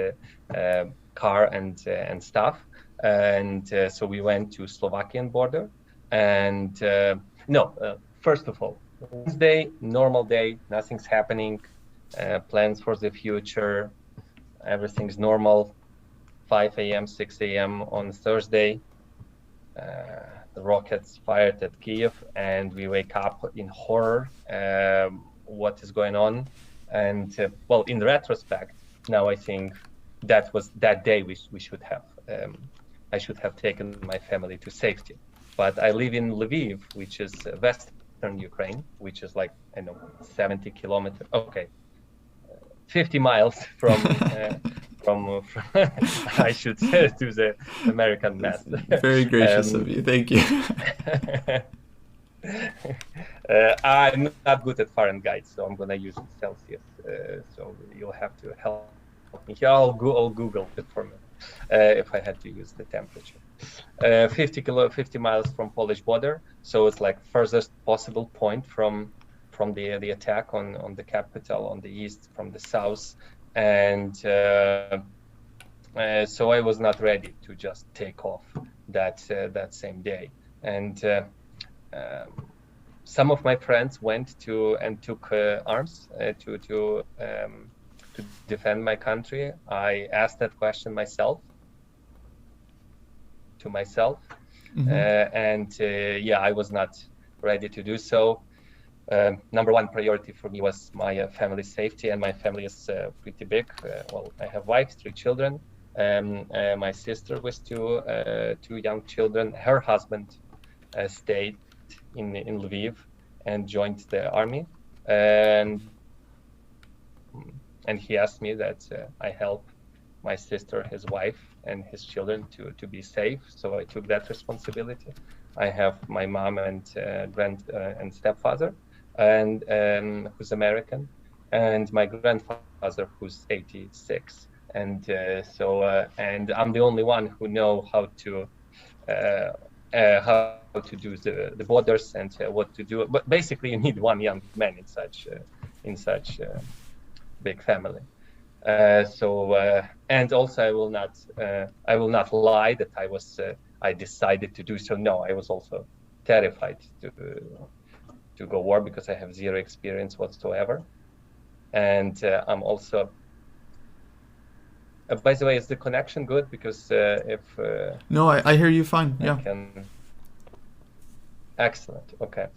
car and stuff. And so we went to Slovakian border, and first of all, Wednesday, normal day, nothing's happening, plans for the future, everything's normal. 5 a.m., 6 a.m. on Thursday, the rockets fired at Kiev, and we wake up in horror. What is going on? And well, in retrospect, now I think that was that day we should have. I should have taken my family to safety. But I live in Lviv, which is western Ukraine, which is like 70 kilometers. Okay, 50 miles from. I should do the American math. Very gracious of you. Thank you. I'm not good at Fahrenheit, so I'm gonna use Celsius. So you'll have to help me here. I'll Google it for me if I had to use the temperature. 50 miles from Polish border, so it's like furthest possible point from the attack on the capital on the east, from the south. And so I was not ready to just take off that same day. And some of my friends went and took arms to defend my country. I asked that question to myself, and I was not ready to do so. Number one priority for me was my family's safety, and my family is pretty big. Well, I have wife, 3 children, my sister with two young children. Her husband stayed in Lviv and joined the army, and he asked me that I help my sister, his wife, and his children to be safe. So I took that responsibility. I have my mom and and stepfather, and who's American, and my grandfather who's 86, and and I'm the only one who know how to do the borders and what to do. But basically, you need one young man in such big family. And also I will not lie that I decided to do so. No, I was also terrified to go war because I have 0 experience whatsoever. And I'm also, by the way, is the connection good? Because if no, I hear you fine. Yeah. Excellent. Okay.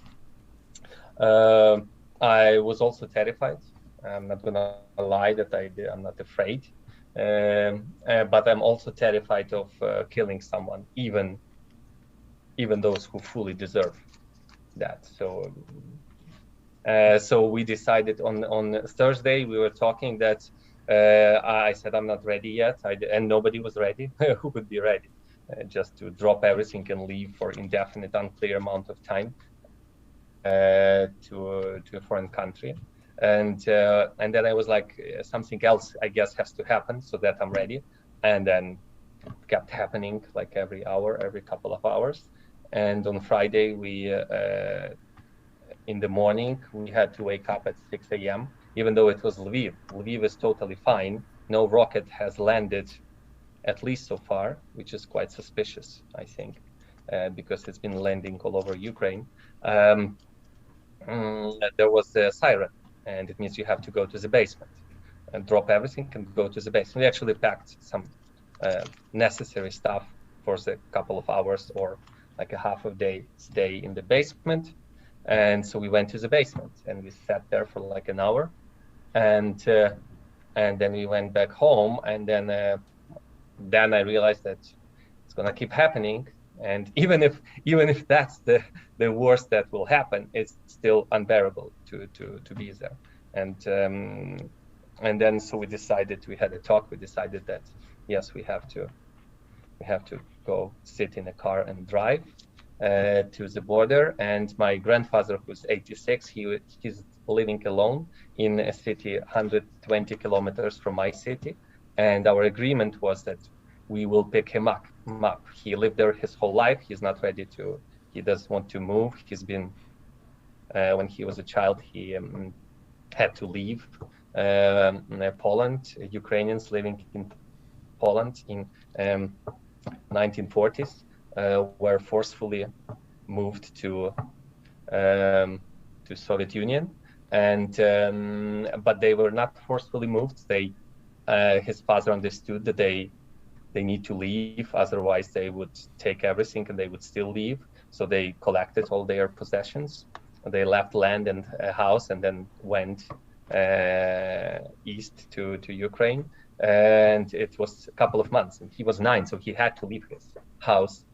I was also terrified. I'm not gonna lie that I'm not afraid, but I'm also terrified of killing someone, even those who fully deserve that. So we decided on Thursday. We were talking that I said I'm not ready yet, and nobody was ready. Who would be ready? Just to drop everything and leave for indefinite, unclear amount of time to a foreign country. And then I was like, something else I guess has to happen so that I'm ready. And then it kept happening like every hour, every couple of hours. And on Friday, in the morning, we had to wake up at 6 a.m. Even though it was Lviv. Lviv is totally fine. No rocket has landed, at least so far, which is quite suspicious, I think, because it's been landing all over Ukraine. There was a siren, and it means you have to go to the basement and drop everything and go to the basement. We actually packed some necessary stuff for a couple of hours or like a half a day stay in the basement. And so we went to the basement and we sat there for like an hour, and then we went back home, and then I realized that it's gonna keep happening, and even if that's the worst that will happen, it's still unbearable to be there. And then so we had a talk. We decided that yes, we have to go sit in a car and drive to the border. And my grandfather, who's 86, he's living alone in a city 120 kilometers from my city, and our agreement was that we will pick him up. He lived there his whole life. He's not ready to. He doesn't want to move. He's been when he was a child, he had to leave Poland. Ukrainians living in Poland in 1940s were forcefully moved to Soviet Union, and but they were not forcefully moved. His father understood that they need to leave, otherwise they would take everything and they would still leave. So they collected all their possessions. They left land and a house and then went east to Ukraine. And it was a couple of months, and he was 9, so he had to leave his house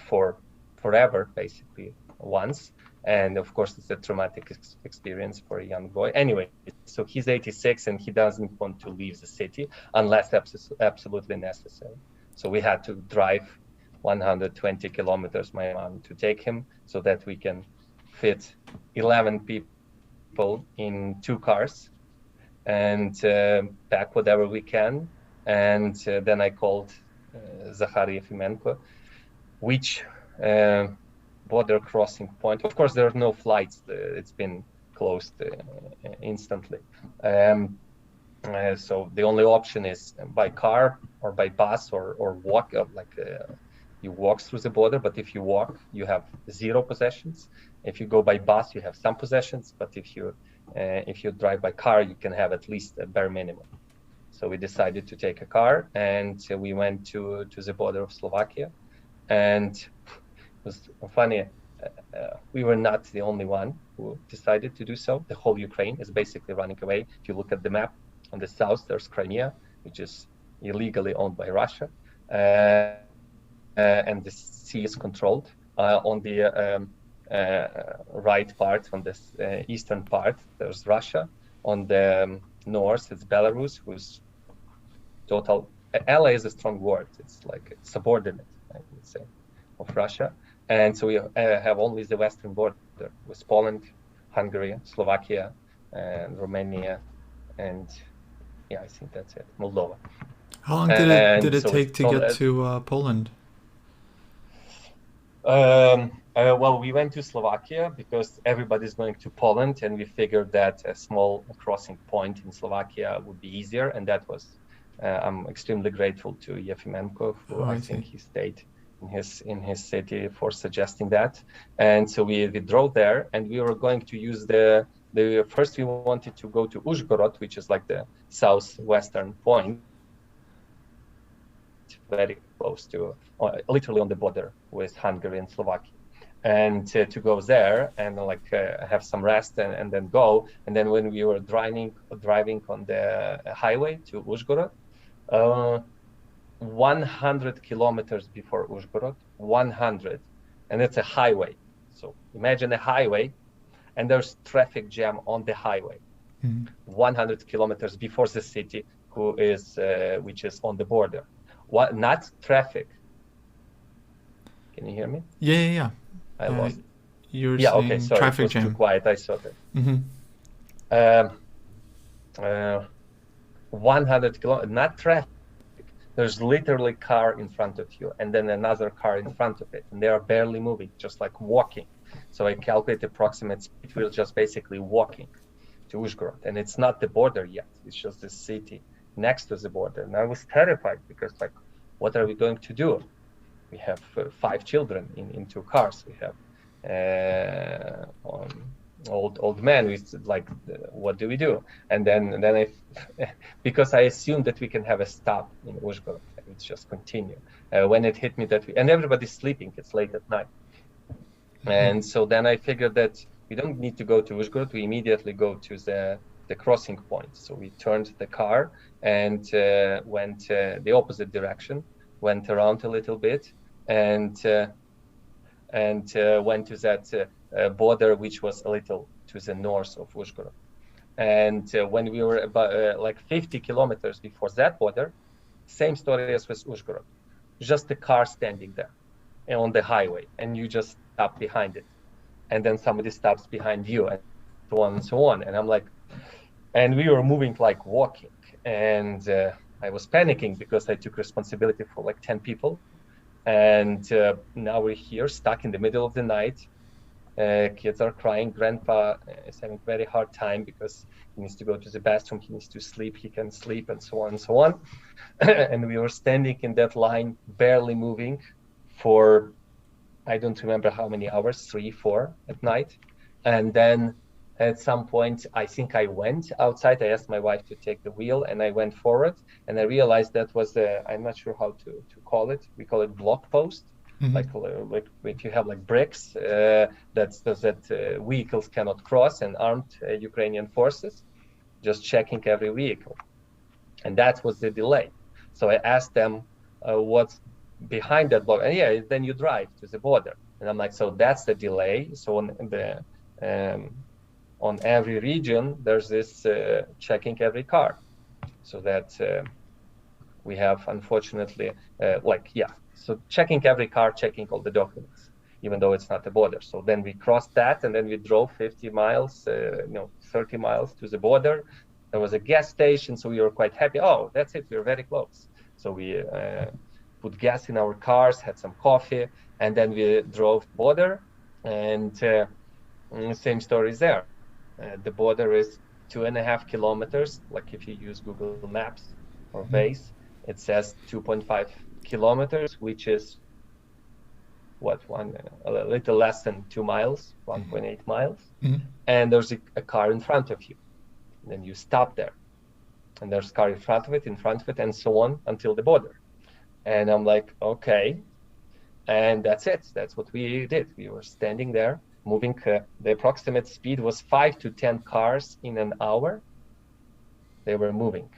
for forever, basically, once. And of course, it's a traumatic experience for a young boy. Anyway, so he's 86 and he doesn't want to leave the city unless absolutely necessary. So we had to drive 120 kilometers, my mom, to take him, so that we can fit 11 people in 2 cars and pack whatever we can. And then I called Zakhary Yefimenko, which border crossing point. Of course, there are no flights. It's been closed instantly. So the only option is by car or by bus or walk. You walk through the border, but if you walk, you have 0 possessions. If you go by bus, you have some possessions. But if you drive by car, you can have at least a bare minimum. So we decided to take a car, and we went to the border of Slovakia. And it was funny, we were not the only one who decided to do so. The whole Ukraine is basically running away. If you look at the map, on the south, there's Crimea, which is illegally owned by Russia. And the sea is controlled. On the right part, on this eastern part, there's Russia. On the north, it's Belarus, who's total. Ally is a strong word. It's like subordinate, I would say, of Russia. And so we have only the western border with Poland, Hungary, Slovakia, and Romania, and yeah, I think that's it. Moldova. How long did it take to get to Poland? Well, we went to Slovakia because everybody's going to Poland, and we figured that a small crossing point in Slovakia would be easier, and that was. I'm extremely grateful to Yefimenko, who I think he stayed in his city for suggesting that. And so we drove there, and we were going to use the first we wanted to go to Uzhgorod, which is like the southwestern point, very close to, literally on the border with Hungary and Slovakia. And to go there and have some rest and then go. And then when we were driving on the highway to Uzhgorod, 100 kilometers before Uzhgorod, 100, and it's a highway. So imagine a highway, and there's traffic jam on the highway. 100 kilometers before the city, which is on the border. What? Not traffic. Can you hear me? Yeah. I lost. You're saying okay. Sorry, traffic it was jam. Too quiet. I saw that. 100 kilometers, not traffic. There's literally a car in front of you, and then another car in front of it, and they are barely moving, just like walking. So I calculate approximate speed. We're just basically walking to Uzhgorod, and it's not the border yet. It's just the city next to the border. And I was terrified because, what are we going to do? We have 5 children in 2 cars. We have old man. We said, what do we do? And then I because I assumed that we can have a stop in Uzhgorod. would just continue. When it hit me that way, and everybody's sleeping, it's late at night. And so then I figured that we don't need to go to Uzhgorod. We immediately go to the crossing point. So we turned the car and went the opposite direction, went around a little bit, and went to that border, which was a little to the north of Uzhgorod. And when we were about like 50 kilometers before that border, same story as with Uzhgorod, just a car standing there on the highway, and you just stop behind it, and then somebody stops behind you, and so on and so on. And I'm like, and we were moving like walking, and I was panicking because I took responsibility for like 10 people, and now we're here stuck in the middle of the night. Kids are crying. Grandpa is having a very hard time because he needs to go to the bathroom, he needs to sleep, he can sleep, and so on and so on. And we were standing in that line, barely moving for, I don't remember how many hours, 3, 4 at night. And then at some point, I think I went outside. I asked my wife to take the wheel, and I went forward, and I realized that was I'm not sure how to call it. We call it block post. Like if you have like bricks that vehicles cannot cross, and armed Ukrainian forces just checking every vehicle, and that was the delay. So I asked them what's behind that block, and yeah, then you drive to the border, and I'm like, so that's the delay. So on every region there's this checking every car, so that we have unfortunately so checking every car, checking all the documents, even though it's not a border. So then we crossed that, and then we drove 50 miles, 30 miles to the border. There was a gas station, so we were quite happy. Oh, that's it, we were very close. So we put gas in our cars, had some coffee, and then we drove border, and same story is there. The border is 2.5 kilometers. Like if you use Google Maps or Waze, it says 2.5 kilometers, which is a little less than 2 miles, 1.8 miles. And there's a car in front of you. And then you stop there, and there's a car in front of it, and so on until the border. And I'm like, okay. And that's it. That's what we did. We were standing there, moving. The approximate speed was 5 to 10 cars in an hour. They were moving.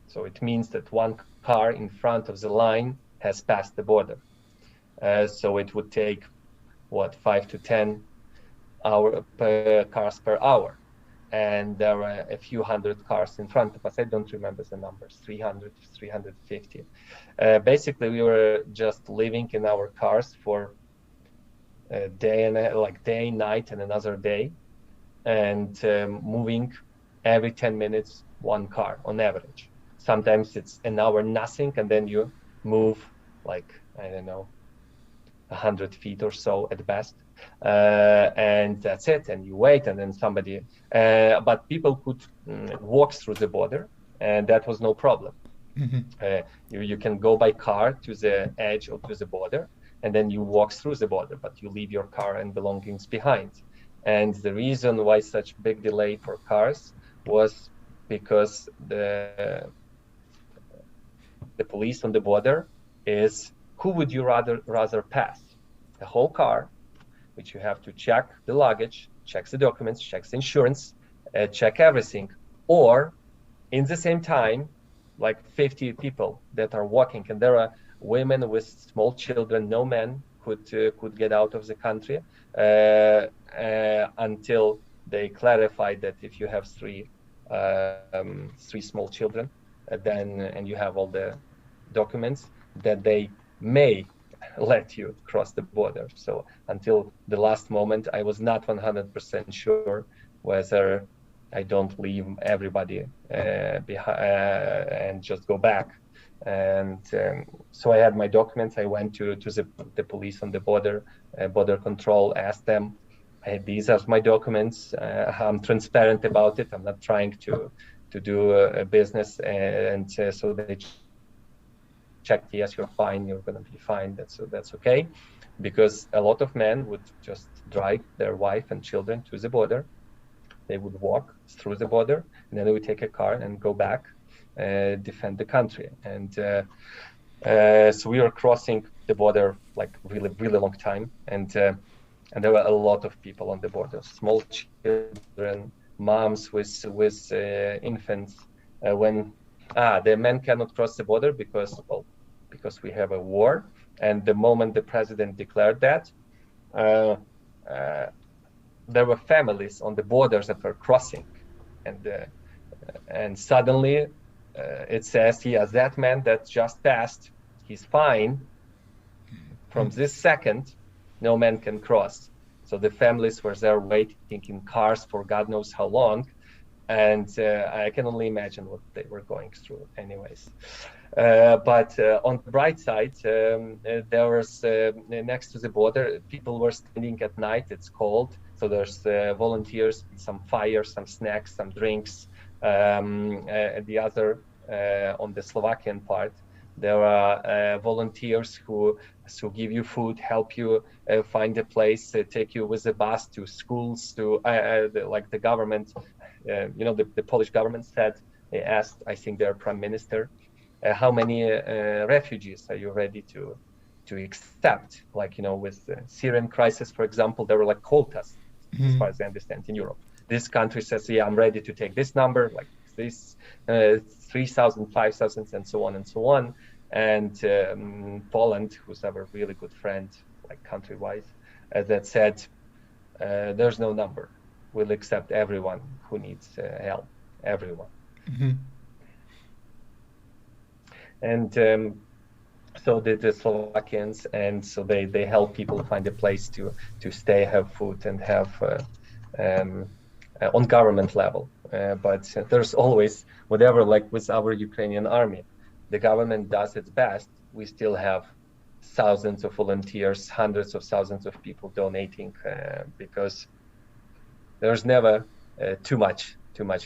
So it means that one car in front of the line has passed the border. So it would take, 5 to 10 cars per hour. And there were a few hundred cars in front of us. I don't remember the numbers, 300, 350. Basically, we were just living in our cars for a day, night, and another day, and moving every 10 minutes, one car on average. Sometimes it's an hour, nothing, and then you move 100 feet or so at best. And that's it, and you wait, and then somebody, but people could walk through the border, and that was no problem. You can go by car to the edge or to the border, and then you walk through the border, but you leave your car and belongings behind. And the reason why such big delay for cars was because the police on the border is, who would you rather pass? The whole car, which you have to check the luggage, check the documents, check the insurance, check everything, or in the same time, like 50 people that are walking, and there are women with small children. No men could get out of the country until they clarified that if you have three small children, and you have all the documents, that they may let you cross the border. So until the last moment, I was not 100% sure whether I don't leave everybody behind and just go back. And so I had my documents. I went to the police on the border control, asked them, hey, these are my documents. I'm transparent about it. I'm not trying to do a business. And so they checked, yes, you're fine. You're going to be fine. That's okay. Because a lot of men would just drive their wife and children to the border. They would walk through the border, and then they would take a car and go back. defend the country. And so we were crossing the border like really, really long time, and there were a lot of people on the border, small children, moms with infants. When the men cannot cross the border because we have a war, and the moment the president declared that, there were families on the borders that were crossing, and suddenly it says, yes, that man that just passed, he's fine. From this second, no man can cross. So the families were there waiting in cars for God knows how long. And I can only imagine what they were going through anyways. But on the bright side, there was next to the border, people were standing at night, it's cold. So there's volunteers, some fire, some snacks, some drinks. At the other, on the Slovakian part, there are volunteers who give you food, help you find a place, take you with a bus to schools, to like the government, the Polish government said, they asked, I think their prime minister, how many refugees are you ready to accept? Like, with the Syrian crisis, for example, there were like quotas, as far as I understand, in Europe. This country says, yeah, I'm ready to take this number, like this, 3,000, 5,000, and so on and so on. And Poland, who's our really good friend, like country-wise, that said, there's no number. We'll accept everyone who needs help, everyone. And so the Slovakians, and so they help people find a place to stay, have food, and have on government level. But there's always, whatever, like with our Ukrainian army, the government does its best. We still have thousands of volunteers, hundreds of thousands of people donating, because there's never too much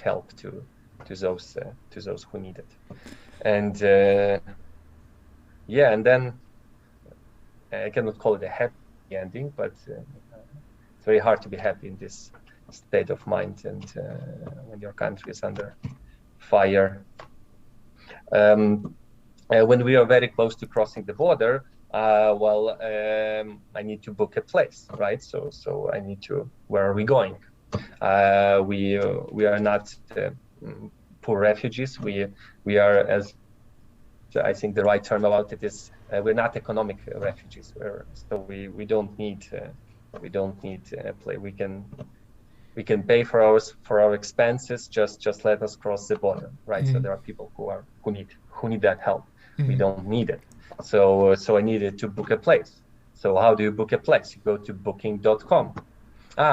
help to those who need it. And and then I cannot call it a happy ending, but it's very hard to be happy in this state of mind, and when your country is under fire. When we are very close to crossing the border, I need to book a place, right? So I need to, where are we going? We are not poor refugees. We are, as I think the right term about it is, we're not economic refugees. So we don't need a place. We can pay for our expenses. Just let us cross the border, right? So there are people who need that help. We don't need it. So I needed to book a place. So how do you book a place? You go to booking.com.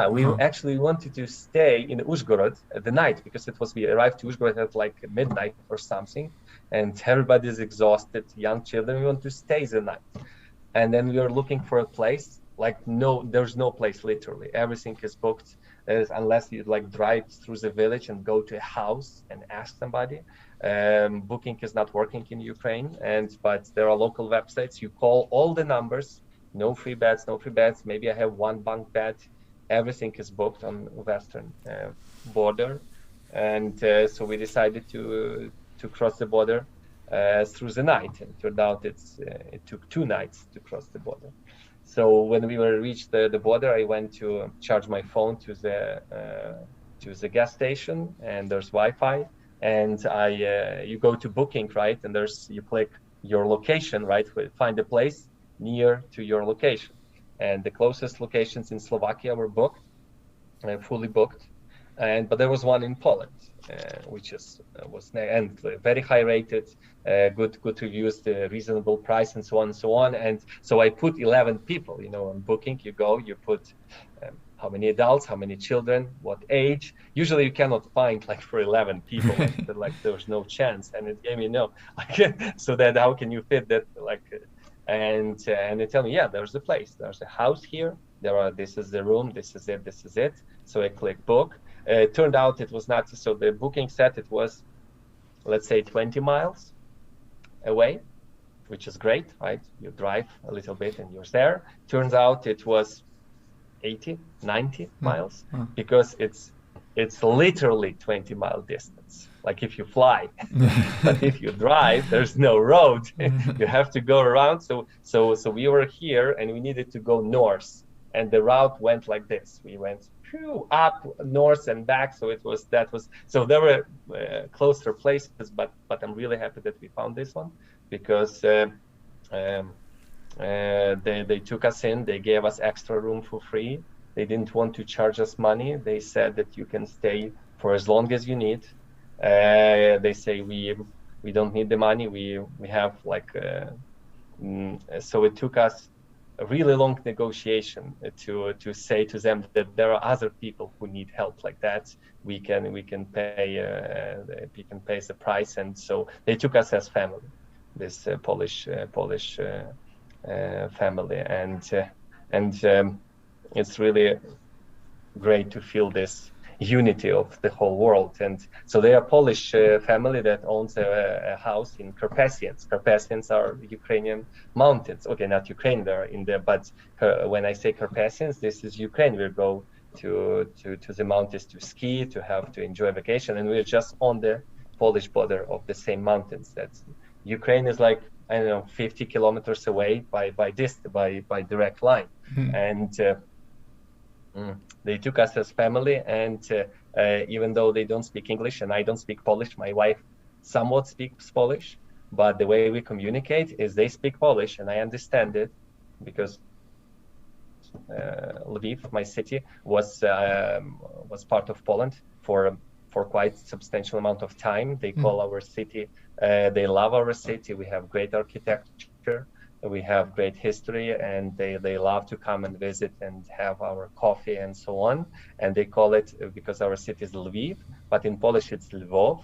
We actually wanted to stay in Uzhgorod at the night, because we arrived to Uzhgorod at like midnight or something, and everybody's exhausted, young children, we want to stay the night. And then we were looking for a place, there's no place, literally. Everything is booked, unless you like drive through the village and go to a house and ask somebody. Booking is not working in Ukraine, but there are local websites. You call all the numbers, no free beds. Maybe I have one bunk bed. Everything is booked on western border, and so we decided to cross the border through the night. And it turned out it took 2 nights to cross the border. So when we reached the border, I went to charge my phone to the gas station, and there's Wi-Fi. And you go to booking, right? And you click your location, right? Find a place near to your location. And the closest locations in Slovakia were booked, fully booked. But there was one in Poland, which was very high rated, good reviews, the reasonable price, and so on and so on. And so I put 11 people, on booking. You put how many adults, how many children, what age. Usually you cannot find like for 11 people, like there's no chance. And it gave me so that how can you fit that and they tell me, yeah, there's a place, there's a house here, this is the room, this is it. So I click book. It turned out it was not, so the booking said it was, let's say 20 miles away, which is great, right? You drive a little bit and you're there. Turns out it was 80, 90 miles, because it's literally 20-mile distance like if you fly. But if you drive, there's no road. You have to go around. So we were here and we needed to go north, and the route went like this. We went up north and back. So so there were closer places, but I'm really happy that we found this one, because they took us in. They gave us extra room for free. They didn't want to charge us money. They said that you can stay for as long as you need. They say we don't need the money. We have like so it took us a really long negotiation to say to them that there are other people who need help like that. We can pay the price, and so they took us as family, this Polish family, and it's really great to feel this unity of the whole world. And so they are Polish family that owns a house in Carpathians. Carpathians are Ukrainian mountains. Okay, not Ukraine, they're in there, but when I say Carpathians, this is Ukraine. We go to the mountains to ski, to enjoy vacation, and we're just on the Polish border of the same mountains. That's Ukraine is like, I don't know, 50 kilometers away by direct line. And they took us as family, and even though they don't speak English and I don't speak Polish, my wife somewhat speaks Polish, but the way we communicate is they speak Polish and I understand it, because Lviv, my city, was part of Poland for quite substantial amount of time. They call our city, they love our city. We have great architecture, we have great history, and they love to come and visit and have our coffee and so on. And they call it, because our city is Lviv, but in Polish it's Lvov.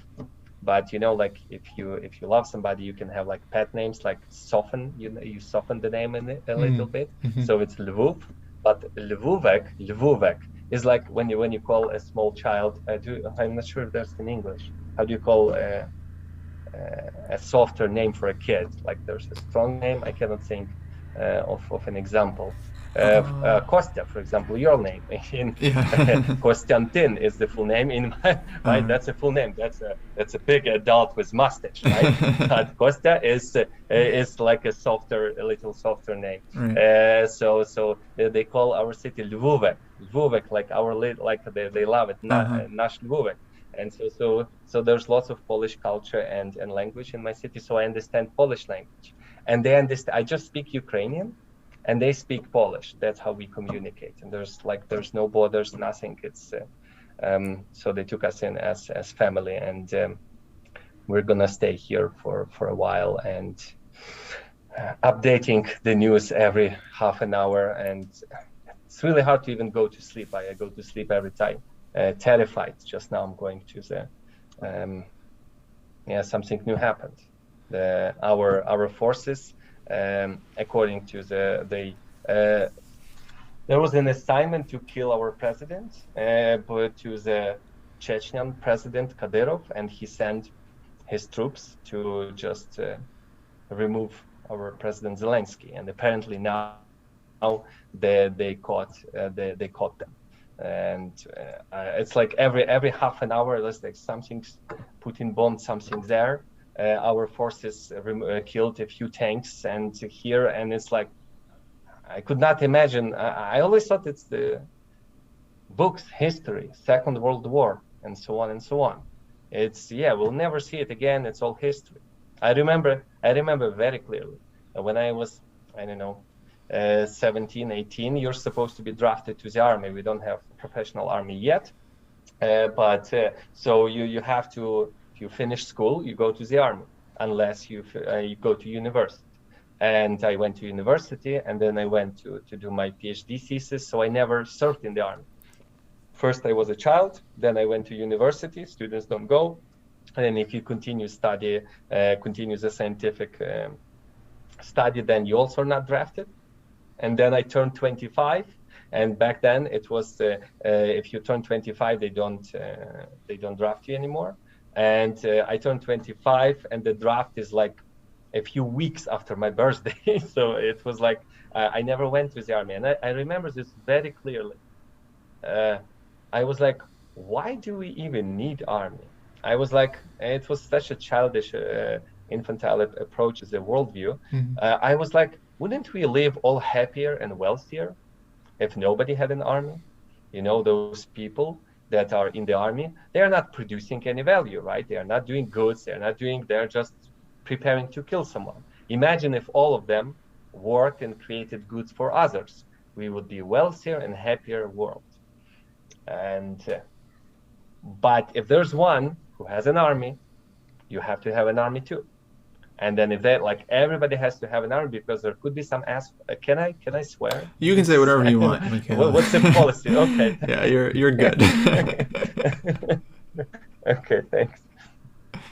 But like if you love somebody, you can have like pet names, like soften, you soften the name in it a little bit. So it's Lvov, but Lvovek is like when you call a small child. I'm not sure if that's in English. How do you call a softer name for a kid? Like there's a strong name. I cannot think of an example. Kostya, for example, your name in Konstantin is the full name in right. That's a full name. That's a big adult with mustache, right? But Kostya is like a little softer name. Right. So they call our city Lvovek, like they love it, Nash Lvovek. And so there's lots of Polish culture and language in my city, so I understand Polish language, and they understand. I just speak Ukrainian, and they speak Polish. That's how we communicate, and there's no borders, nothing. It's so they took us in as family, and we're gonna stay here for a while, and updating the news every half an hour, and it's really hard to even go to sleep. I go to sleep every time. Terrified. Just now I'm going to the something new happened. Our forces, according to there was an assignment to kill our president, but to the Chechen president Kadyrov, and he sent his troops to just remove our president Zelensky, and apparently now they caught them. And it's like every half an hour, there's like something's Putin bombed something there. Our forces killed a few tanks and it's like I could not imagine. I always thought it's the books, history, Second World War, and so on and so on. It's we'll never see it again. It's all history. I remember very clearly when I was, I don't know, 17, 18, you're supposed to be drafted to the army. We don't have a professional army yet, but so you have to, if you finish school, you go to the army, unless you go to university. And I went to university, and then I went to do my PhD thesis, so I never served in the army. First I was a child, then I went to university. Students don't go, and then if you continue the scientific study, then you also are not drafted. And then I turned 25, and back then it was if you turn 25, they don't draft you anymore. And I turned 25, and the draft is like a few weeks after my birthday. So it was like I never went to the army, and I remember this very clearly. I was like, why do we even need army? I was like, it was such a childish, infantile approach to the worldview. I was like, wouldn't we live all happier and wealthier if nobody had an army? You know, those people that are in the army, they are not producing any value, right? They are not doing goods. They're just preparing to kill someone. Imagine if all of them worked and created goods for others. We would be wealthier and happier world. And but if there's one who has an army, you have to have an army too. And then if that, like, everybody has to have an army, because there could be some can I swear? You can say whatever you want, Mikhail. What's the policy? Okay. Yeah, you're good. Okay, thanks.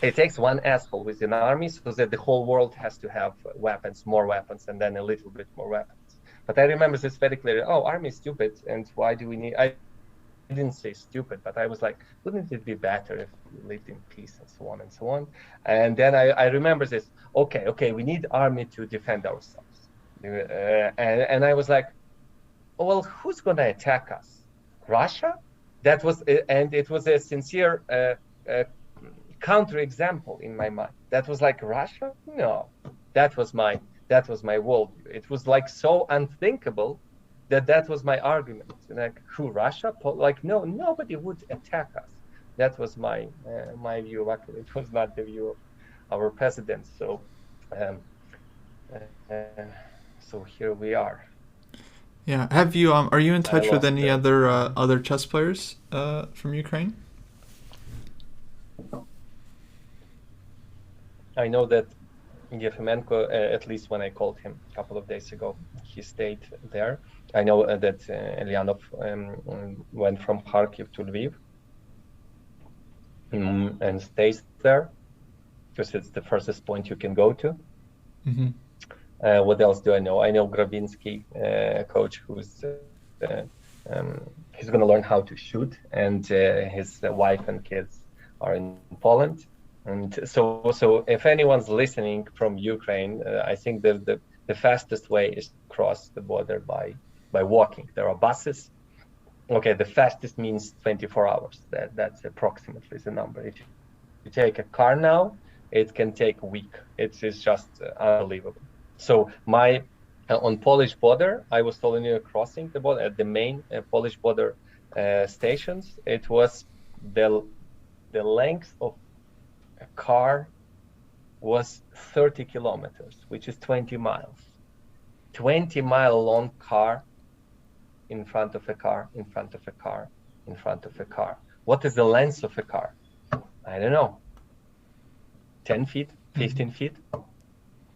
It takes one asshole with an army so that the whole world has to have weapons, more weapons, and then a little bit more weapons. But I remember this very clearly. Oh, army is stupid, and why do we need? I didn't say stupid, but I was like, wouldn't it be better if we lived in peace, and so on and so on? And then I remember this. Okay, we need army to defend ourselves. And I was like, oh, well, who's gonna attack us? Russia? That was, and it was a sincere counterexample in my mind. That was like, Russia? No, that was my worldview. It was like so unthinkable that was my argument. Like, who, Russia? Like, no, nobody would attack us. That was my view. Luckily, it was not the view of our president. So, so here we are. Yeah. Have you? Are you in touch with any other chess players from Ukraine? I know that Yefimenko, at least when I called him a couple of days ago, he stayed there. I know that Elyanov went from Kharkiv to Lviv and stays there because it's the furthest point you can go to. Mm-hmm. What else do I know? I know Grabinsky, coach, who's he's going to learn how to shoot, and his wife and kids are in Poland. And so if anyone's listening from Ukraine, I think the fastest way is to cross the border by walking. There are buses. Okay, the fastest means 24 hours. That's approximately the number. If you take a car now, it can take a week. It's just unbelievable. So on Polish border, I was telling you, crossing the border at the main Polish border stations, it was the length of a car was 30 kilometers, which is 20 miles. 20-mile long car in front of a car, in front of a car, in front of a car. What is the length of a car? I don't know. 10 feet, 15 feet?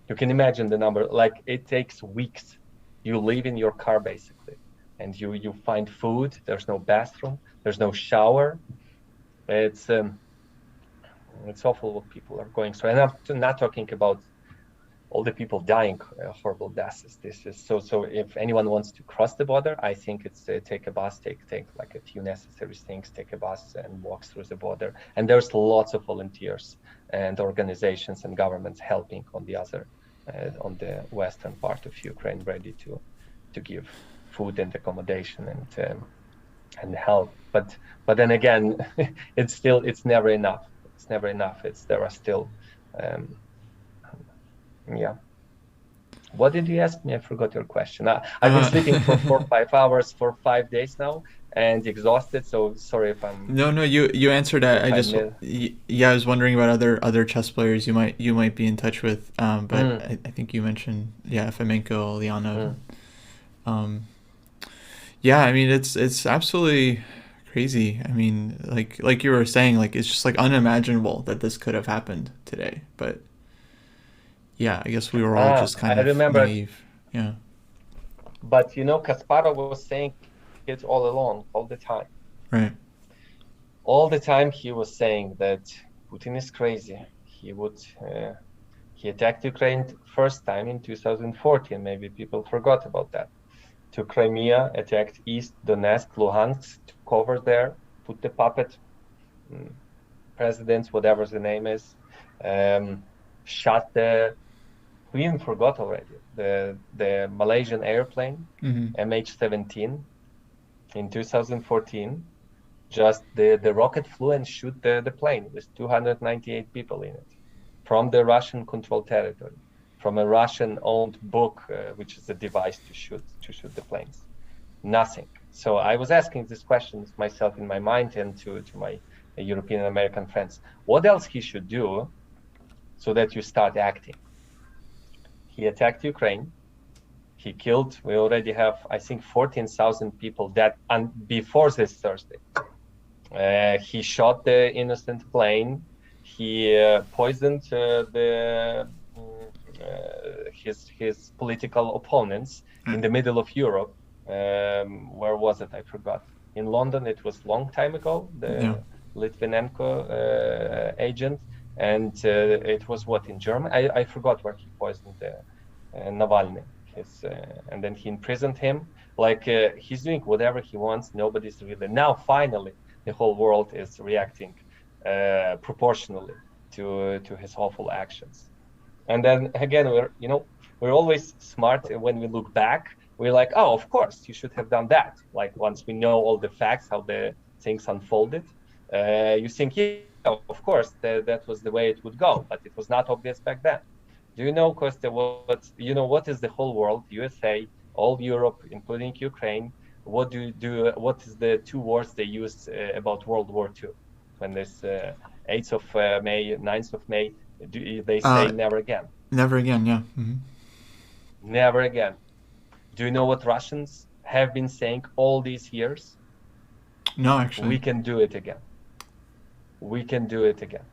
You can imagine the number. Like, it takes weeks. You live in your car, basically. And you find food. There's no bathroom. There's no shower. It's awful what people are going through. And I'm not talking about all the people dying horrible deaths. This is so if anyone wants to cross the border, I think it's take a bus, take like a few necessary things, take a bus and walk through the border. And there's lots of volunteers and organizations and governments helping on the western part of Ukraine, ready to give food and accommodation and help. But then again, it's never enough. It's never enough. There are still yeah. What did you ask me? I forgot your question. I've been sleeping for 4 or 5 hours for 5 days now and exhausted. So sorry if I'm. No, you answered that. I was wondering about other chess players you might be in touch with. But I think you mentioned Yefimenko, Ulyanov. Yeah, I mean it's absolutely crazy. I mean, like you were saying, like it's just like unimaginable that this could have happened today. But yeah, I guess we were all just kind of naive. Yeah. But Kasparov was saying it all along, all the time. Right. All the time he was saying that Putin is crazy. He attacked Ukraine first time in 2014. Maybe people forgot about that. To Crimea, attacked East, Donetsk, Luhansk, took over there, put the puppet presidents, whatever the name is, shot we even forgot already, the Malaysian airplane, MH17, in 2014. Just the rocket flew and shoot the plane with 298 people in it from the Russian-controlled territory, from a Russian-owned book, which is a device to shoot the planes. Nothing. So I was asking these questions myself in my mind and to my European and American friends. What else he should do so that you start acting? He attacked Ukraine. He killed, we already have, I think, 14,000 people dead before this Thursday. He shot the innocent plane. He poisoned his political opponents in the middle of Europe. Where was it? I forgot. In London, it was long time ago, the Litvinenko agent. And it was what, in Germany? I forgot where he poisoned Navalny. And then he imprisoned him. Like he's doing whatever he wants. Nobody's really, now finally the whole world is reacting proportionally to his awful actions. And then again, we're always smart when we look back. We're like, oh, of course you should have done that. Like once we know all the facts, how the things unfolded, you think, yeah, of course that was the way it would go, but it was not obvious back then. Do you know, Kostya, what is the whole world, USA, all Europe, including Ukraine, what is the two words they used about World War II? When this 8th of May, 9th of May, they say never again. Never again, yeah. Mm-hmm. Never again. Do you know what Russians have been saying all these years? No, actually. We can do it again. We can do it again.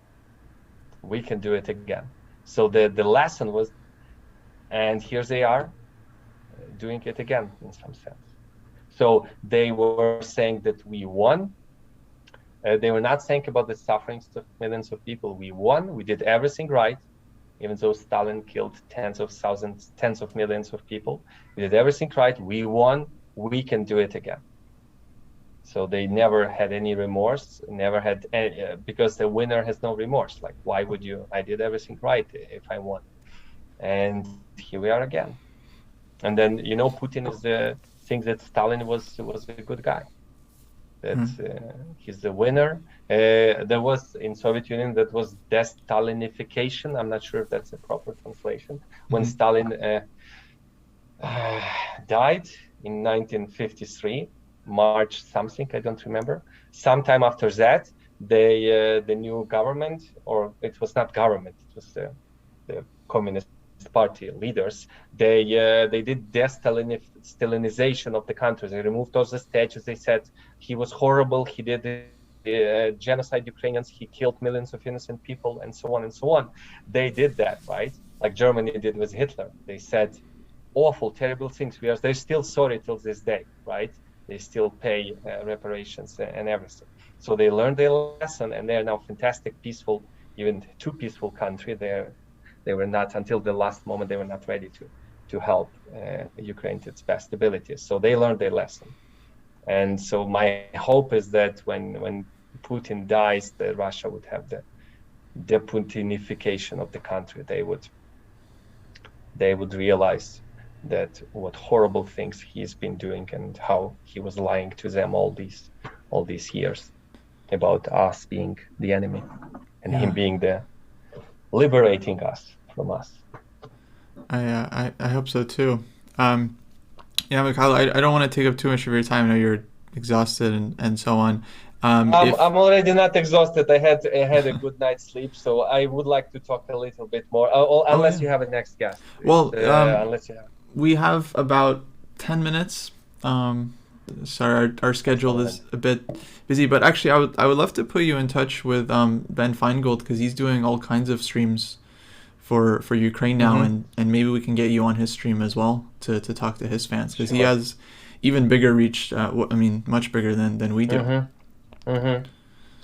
We can do it again. So the lesson was, and here they are doing it again in some sense. So they were saying that we won. They were not saying about the sufferings of millions of people. We won. We did everything right, even though Stalin killed tens of thousands, tens of millions of people. We did everything right. We won. We can do it again. So they never had any remorse, never had any, because the winner has no remorse. Like, why would you? I did everything right if I won. And here we are again. And then, Putin is the thing that Stalin was a good guy. That he's the winner. There was in Soviet Union that was de-Stalinification. I'm not sure if that's a proper translation. When Stalin died in 1953, March something, I don't remember. Sometime after that, the new government, or it was not government, it was the Communist Party leaders, they did de-Stalinization of the country. They removed all the statues. They said he was horrible. He did genocide Ukrainians. He killed millions of innocent people, and so on and so on. They did that, right? Like Germany did with Hitler. They said awful, terrible things. They're still sorry till this day, right? They still pay reparations and everything. So they learned their lesson, and they are now fantastic, peaceful, even too peaceful country. They were not, until the last moment, they were not ready to help Ukraine to its best abilities. So they learned their lesson. And so my hope is that when Putin dies, that Russia would have the deputinification of the country. They would realize that what horrible things he's been doing and how he was lying to them all these years about us being the enemy and him being the liberating us from us. I hope so too. Mikhailo, I don't want to take up too much of your time. I know you're exhausted and so on. I'm already not exhausted. I had a good night's sleep, so I would like to talk a little bit more. Unless you have a next guest. Well, unless you have. We have about 10 minutes. Sorry, our schedule is a bit busy, but actually I would love to put you in touch with Ben Feingold, because he's doing all kinds of streams for Ukraine now, and maybe we can get you on his stream as well to talk to his fans, because he has even bigger reach. Much bigger than we do.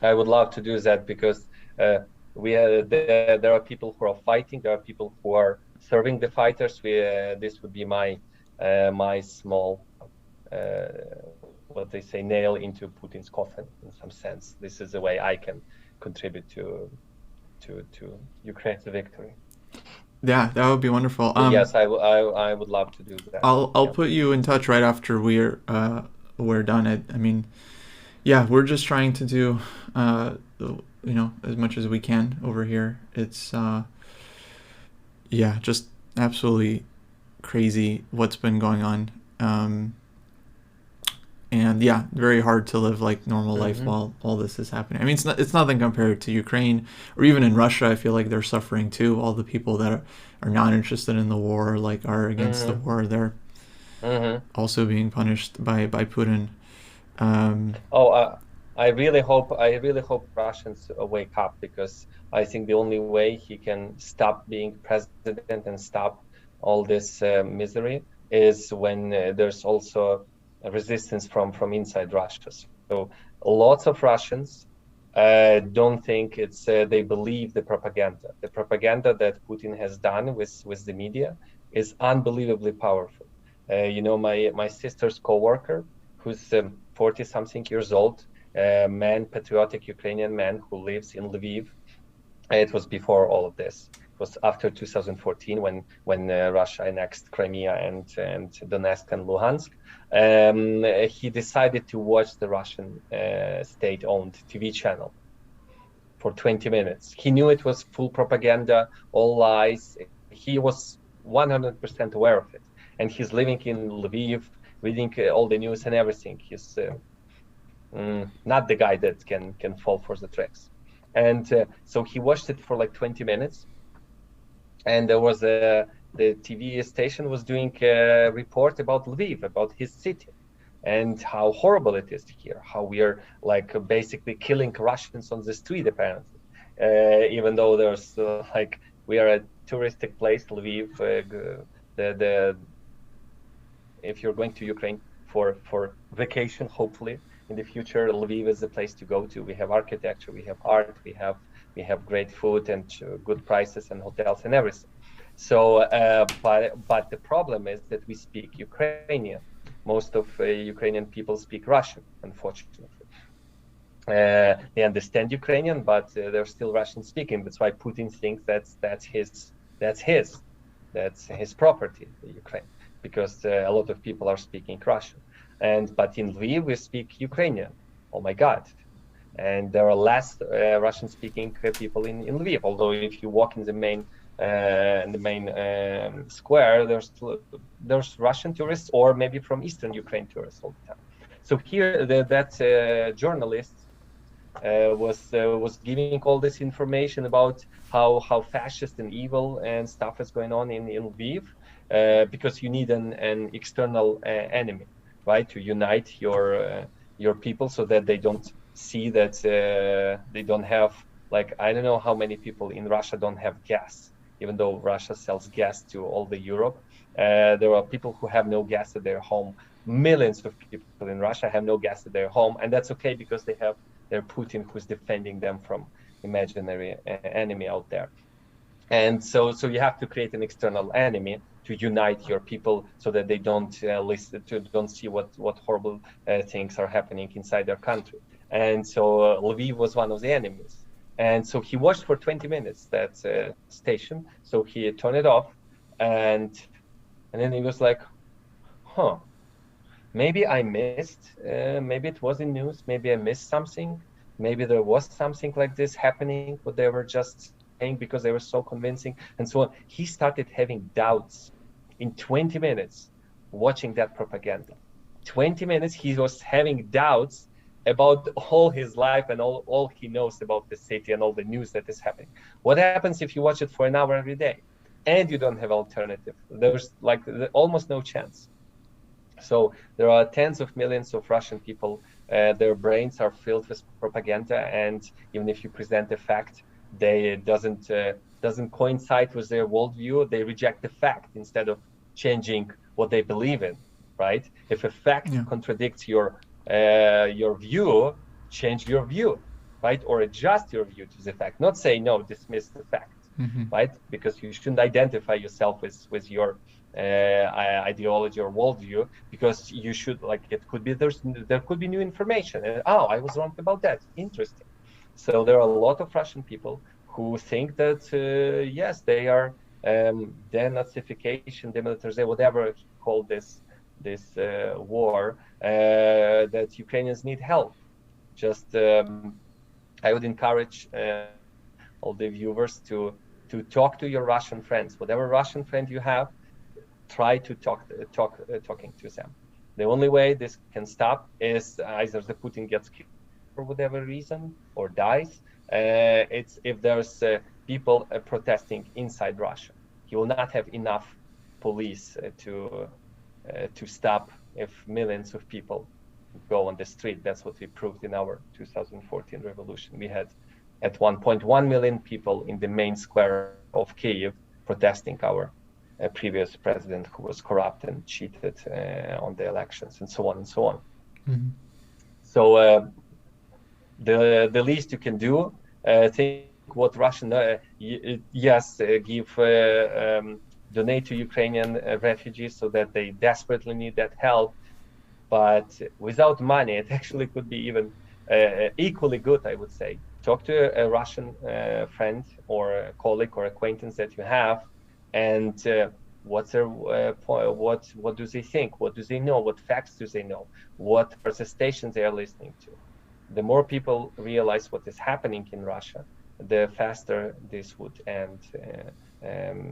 I would love to do that, because there are people who are fighting. There are people who are serving the fighters. This would be my small, what they say, nail into Putin's coffin in some sense. This is the way I can contribute to Ukraine's victory. Yeah, that would be wonderful. Yes, I would love to do that. I'll put you in touch right after we're done. I mean, Yeah, we're just trying to do, as much as we can over here. It's, yeah, just absolutely crazy what's been going on. And yeah, very hard to live like normal life while all this is happening. I mean, it's nothing compared to Ukraine or even in Russia. I feel like they're suffering too. All the people that are not interested in the war, like are against the war, they're also being punished by Putin. I really hope Russians wake up, because I think the only way he can stop being president and stop all this misery is when there's also a resistance from inside Russia. So lots of Russians don't think they believe the propaganda. The propaganda that Putin has done with the media is unbelievably powerful. My sister's coworker, who's 40 something years old, man, patriotic Ukrainian man who lives in Lviv. It was before all of this. It was after 2014 when Russia annexed Crimea and Donetsk and Luhansk. He decided to watch the Russian state-owned TV channel for 20 minutes. He knew it was full propaganda, all lies. He was 100% aware of it. And he's living in Lviv, reading all the news and everything. He's not the guy that can fall for the tricks. And so he watched it for like 20 minutes. And there was the TV station was doing a report about Lviv, about his city, and how horrible it is here, how we are like basically killing Russians on the street, apparently. Even though there's we are a touristic place, Lviv. If you're going to Ukraine for vacation, hopefully in the future, Lviv is the place to go to. We have architecture, we have art, we have great food and good prices and hotels and everything. So, but the problem is that we speak Ukrainian. Most of Ukrainian people speak Russian, unfortunately. They understand Ukrainian, but they're still Russian speaking. That's why Putin thinks that's his property, the Ukraine, because a lot of people are speaking Russian. But in Lviv we speak Ukrainian. Oh my God! And there are less Russian-speaking people in Lviv. Although if you walk in the main square, there's Russian tourists or maybe from Eastern Ukraine tourists all the time. So here that journalist was giving all this information about how fascist and evil and stuff is going on in Lviv, because you need an external enemy, right, to unite your people so that they don't see that they don't have, like, I don't know how many people in Russia don't have gas, even though Russia sells gas to all the Europe. There are people who have no gas at their home. Millions of people in Russia have no gas at their home, and that's okay because they have their Putin who's defending them from imaginary enemy out there. And so you have to create an external enemy to unite your people so that they don't don't see what horrible things are happening inside their country. And so Lviv was one of the enemies. And so he watched for 20 minutes that station. So he turned it off, and then he was like, huh, maybe I missed, maybe it was in news, maybe I missed something, maybe there was something like this happening, but they were just saying because they were so convincing and so on. He started having doubts in 20 minutes watching that propaganda. 20 minutes he was having doubts about all his life and all he knows about the city and all the news that is happening. What happens if you watch it for an hour every day and you don't have alternative? There's like almost no chance. So there are tens of millions of Russian people. Their brains are filled with propaganda, and even if you present a fact, they doesn't coincide with their worldview. They reject the fact instead of changing what they believe in. Right? If a fact contradicts your view, change your view, right? Or adjust your view to the fact. Not say no, dismiss the fact, right? Because you shouldn't identify yourself with your ideology or worldview, because you should, like, there could be new information. And, I was wrong about that. Interesting. So there are a lot of Russian people who think that yes, they are denazification, demilitarization, whatever he called this war, that Ukrainians need help. just I would encourage all the viewers to talk to your Russian friends. Whatever Russian friend you have, try to talking to them. The only way this can stop is either the Putin gets killed for whatever reason or dies. It's if there's people protesting inside Russia. He will not have enough police to stop if millions of people go on the street. That's what we proved in our 2014 revolution. We had at 1.1 million people in the main square of Kyiv protesting our previous president who was corrupt and cheated on the elections, and so on and so on. Mm-hmm. So the least you can do, think what Russian, donate to Ukrainian refugees so that they desperately need that help. But without money, it actually could be even equally good, I would say. Talk to a Russian friend or a colleague or acquaintance that you have, and what's their what do they think? What do they know? What facts do they know? What are the stations they are listening to? The more people realize what is happening in Russia, the faster this would end.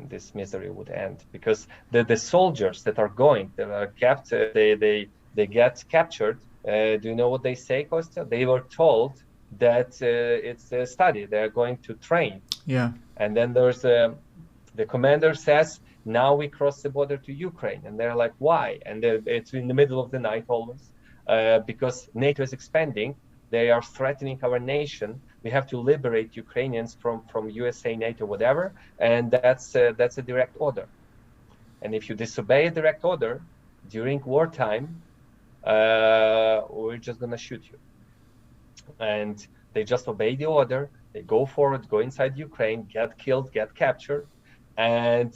This misery would end, because the soldiers that are going, that are kept, they get captured. Do you know what they say, Kostya? They were told that it's a study. They're going to train. Yeah. And then there's the commander says, now we cross the border to Ukraine. And they're like, why? And it's in the middle of the night always, because NATO is expanding. They are threatening our nation. We have to liberate Ukrainians from USA, NATO, whatever. And that's a direct order. And if you disobey a direct order during wartime, we're just going to shoot you. And they just obey the order. They go forward, go inside Ukraine, get killed, get captured, and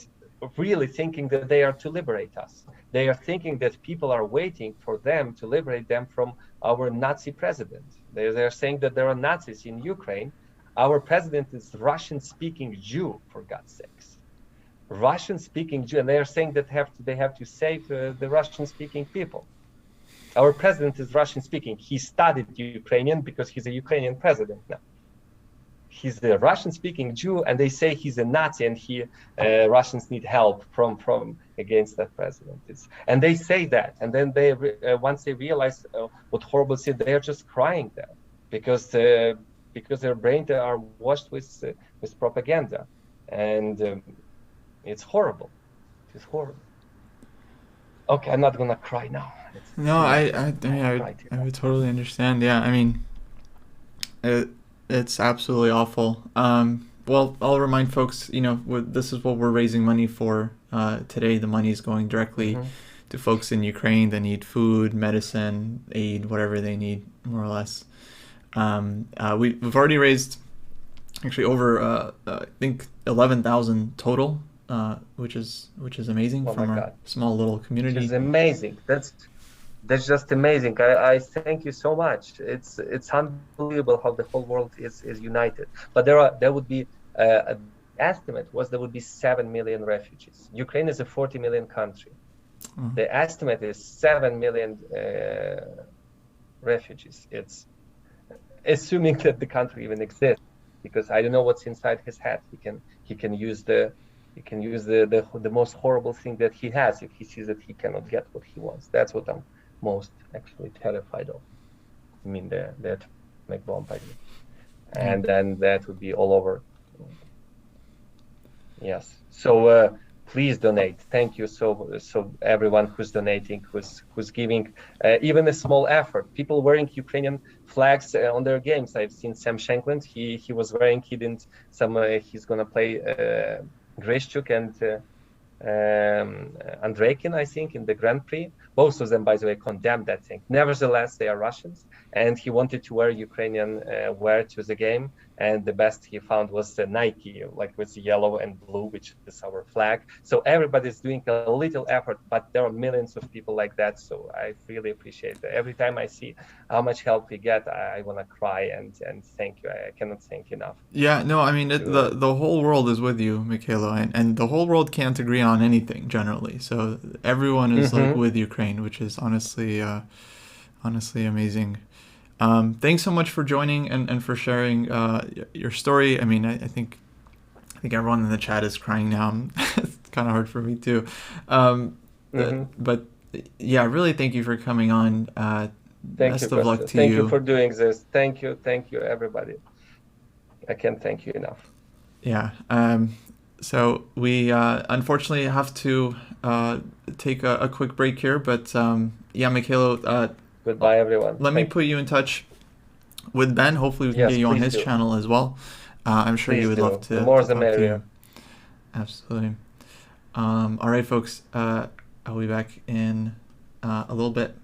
really thinking that they are to liberate us. They are thinking that people are waiting for them to liberate them from our Nazi president. They're saying that there are Nazis in Ukraine. Our president is Russian-speaking Jew, for God's sakes. Russian-speaking Jew, and they are saying that they have to save the Russian-speaking people. Our president is Russian-speaking. He studied Ukrainian because he's a Ukrainian president now. He's a Russian-speaking Jew, and they say he's a Nazi, and Russians need help from against that president. And they say that, and then they once they realize what horrible sin, they are just crying there because their brains are washed with propaganda, and it's horrible. It's horrible. Okay, I'm not gonna cry now. I would totally understand. Yeah, I mean, it's absolutely awful. Well, I'll remind folks, this is what we're raising money for today. The money is going directly to folks in Ukraine that need food, medicine, aid, whatever they need, more or less. We've already raised actually over I think 11,000 total, which is amazing from our small little community. Which is amazing. That's just amazing. I thank you so much. It's unbelievable how the whole world is united. But there would be estimate was there would be 7 million refugees. Ukraine is a 40 million country. Mm-hmm. The estimate is 7 million refugees. It's assuming that the country even exists, because I don't know what's inside his head. He can use the most horrible thing that he has if he sees that he cannot get what he wants. That's what I'm most actually terrified of. I mean, the atomic bomb, I mean. And then that would be all over. Yes. So please donate. Thank you. So everyone who's donating, who's giving even a small effort. People wearing Ukrainian flags on their games. I've seen Sam Shankland. He was wearing. He didn't. He's gonna play Grishchuk and Andreikin, I think, in the Grand Prix. Both of them, by the way, condemned that thing. Nevertheless, they are Russians, and he wanted to wear Ukrainian wear to the game, and the best he found was the Nike, like with yellow and blue, which is our flag. So everybody's doing a little effort, but there are millions of people like that, so I really appreciate it. Every time I see how much help we get, I want to cry and thank you. I cannot thank enough. Yeah, no, I mean, the whole world is with you, Mikhailo, and the whole world can't agree on anything generally, so everyone is like with Ukraine, which is honestly amazing. Thanks so much for joining and for sharing your story. I mean, I think everyone in the chat is crying now. It's kind of hard for me too. But yeah, really thank you for coming on. Thank you, Best of luck Costa. to Thank you you. for doing this. Thank you, everybody. I can't thank you enough. Yeah. So we unfortunately have to take a quick break here, but yeah, Mikhailo, Goodbye, everyone. let me put you in touch with Ben. Hopefully, we can Yes, get you on please his do. channel as well. I'm sure Please you would do. love The to more the talk to you. merrier. Absolutely. All right, folks. I'll be back in a little bit.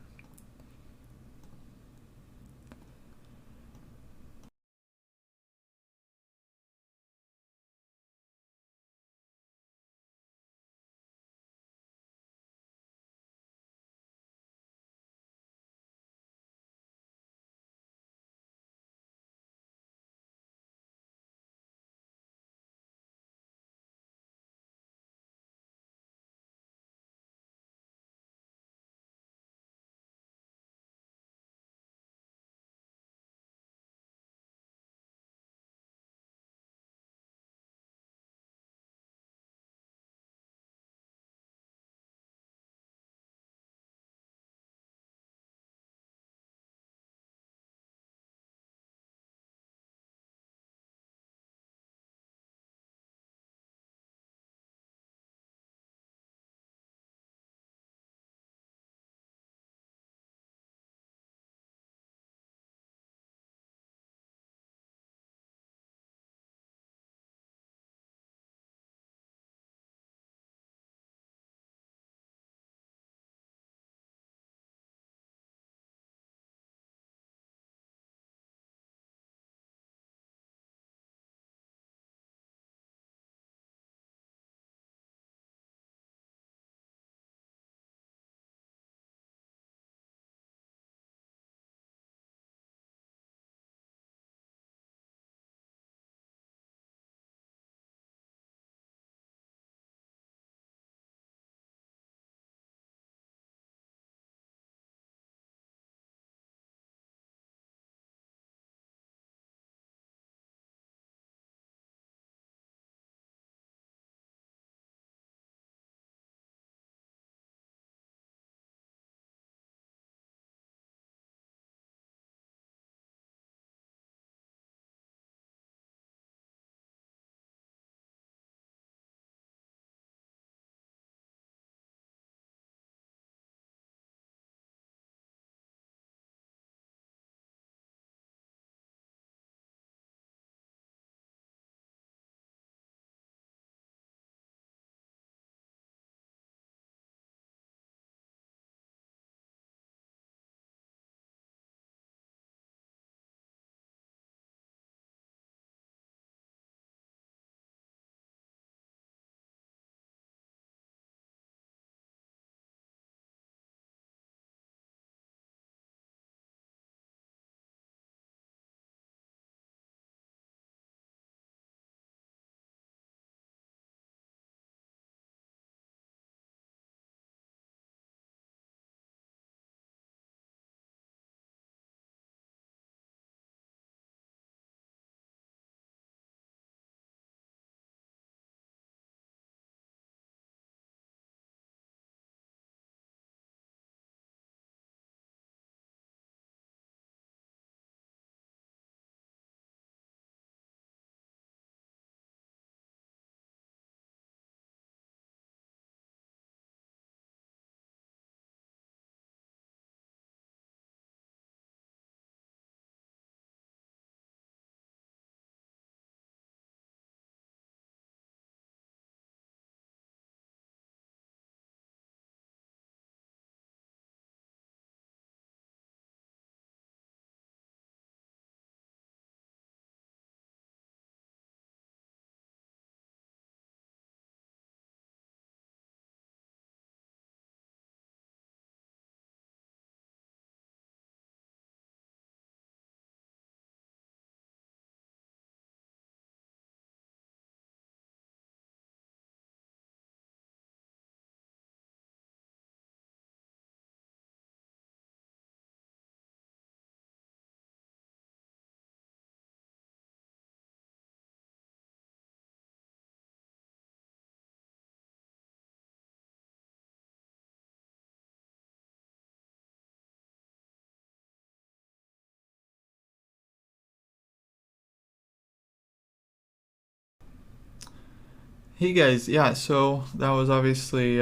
Hey guys, yeah, so that was obviously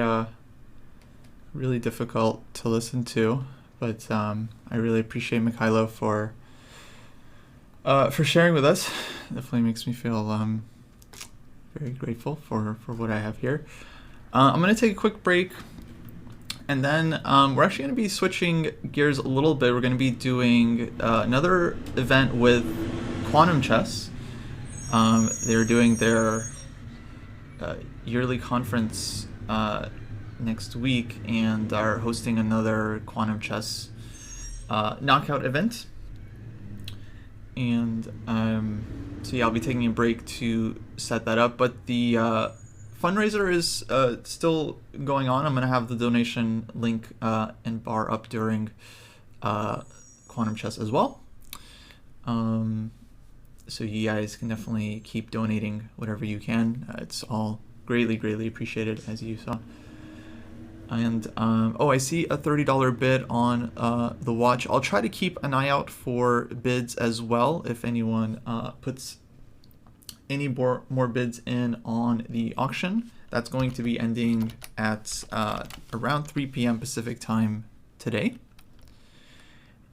really difficult to listen to, but I really appreciate Mikhailo for sharing with us. Definitely makes me feel very grateful for what I have here. I'm going to take a quick break, and then we're actually going to be switching gears a little bit. We're going to be doing another event with Quantum Chess. They're doing their yearly conference next week and are hosting another Quantum Chess knockout event. And so yeah, I'll be taking a break to set that up. But the fundraiser is still going on. I'm going to have the donation link and bar up during Quantum Chess as well. So you guys can definitely keep donating whatever you can. It's all greatly appreciated, as you saw. And oh, I see a $30 bid on the watch. I'll try to keep an eye out for bids as well. If anyone puts any more bids in on the auction, that's going to be ending at around 3 p.m. Pacific time today.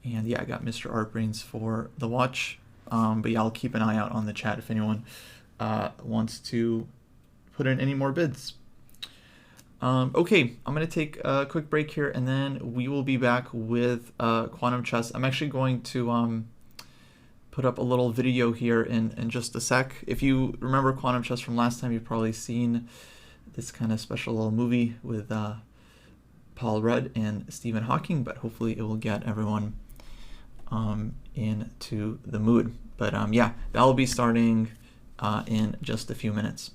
And yeah, I got Mr. Artbrains for the watch. But yeah, I'll keep an eye out on the chat if anyone wants to put in any more bids. Okay, I'm going to take a quick break here, and then we will be back with Quantum Chess. I'm actually going to put up a little video here in just a sec. If you remember Quantum Chess from last time, you've probably seen this kind of special little movie with Paul Rudd and Stephen Hawking, but hopefully it will get everyone into the mood. But yeah, that will be starting in just a few minutes.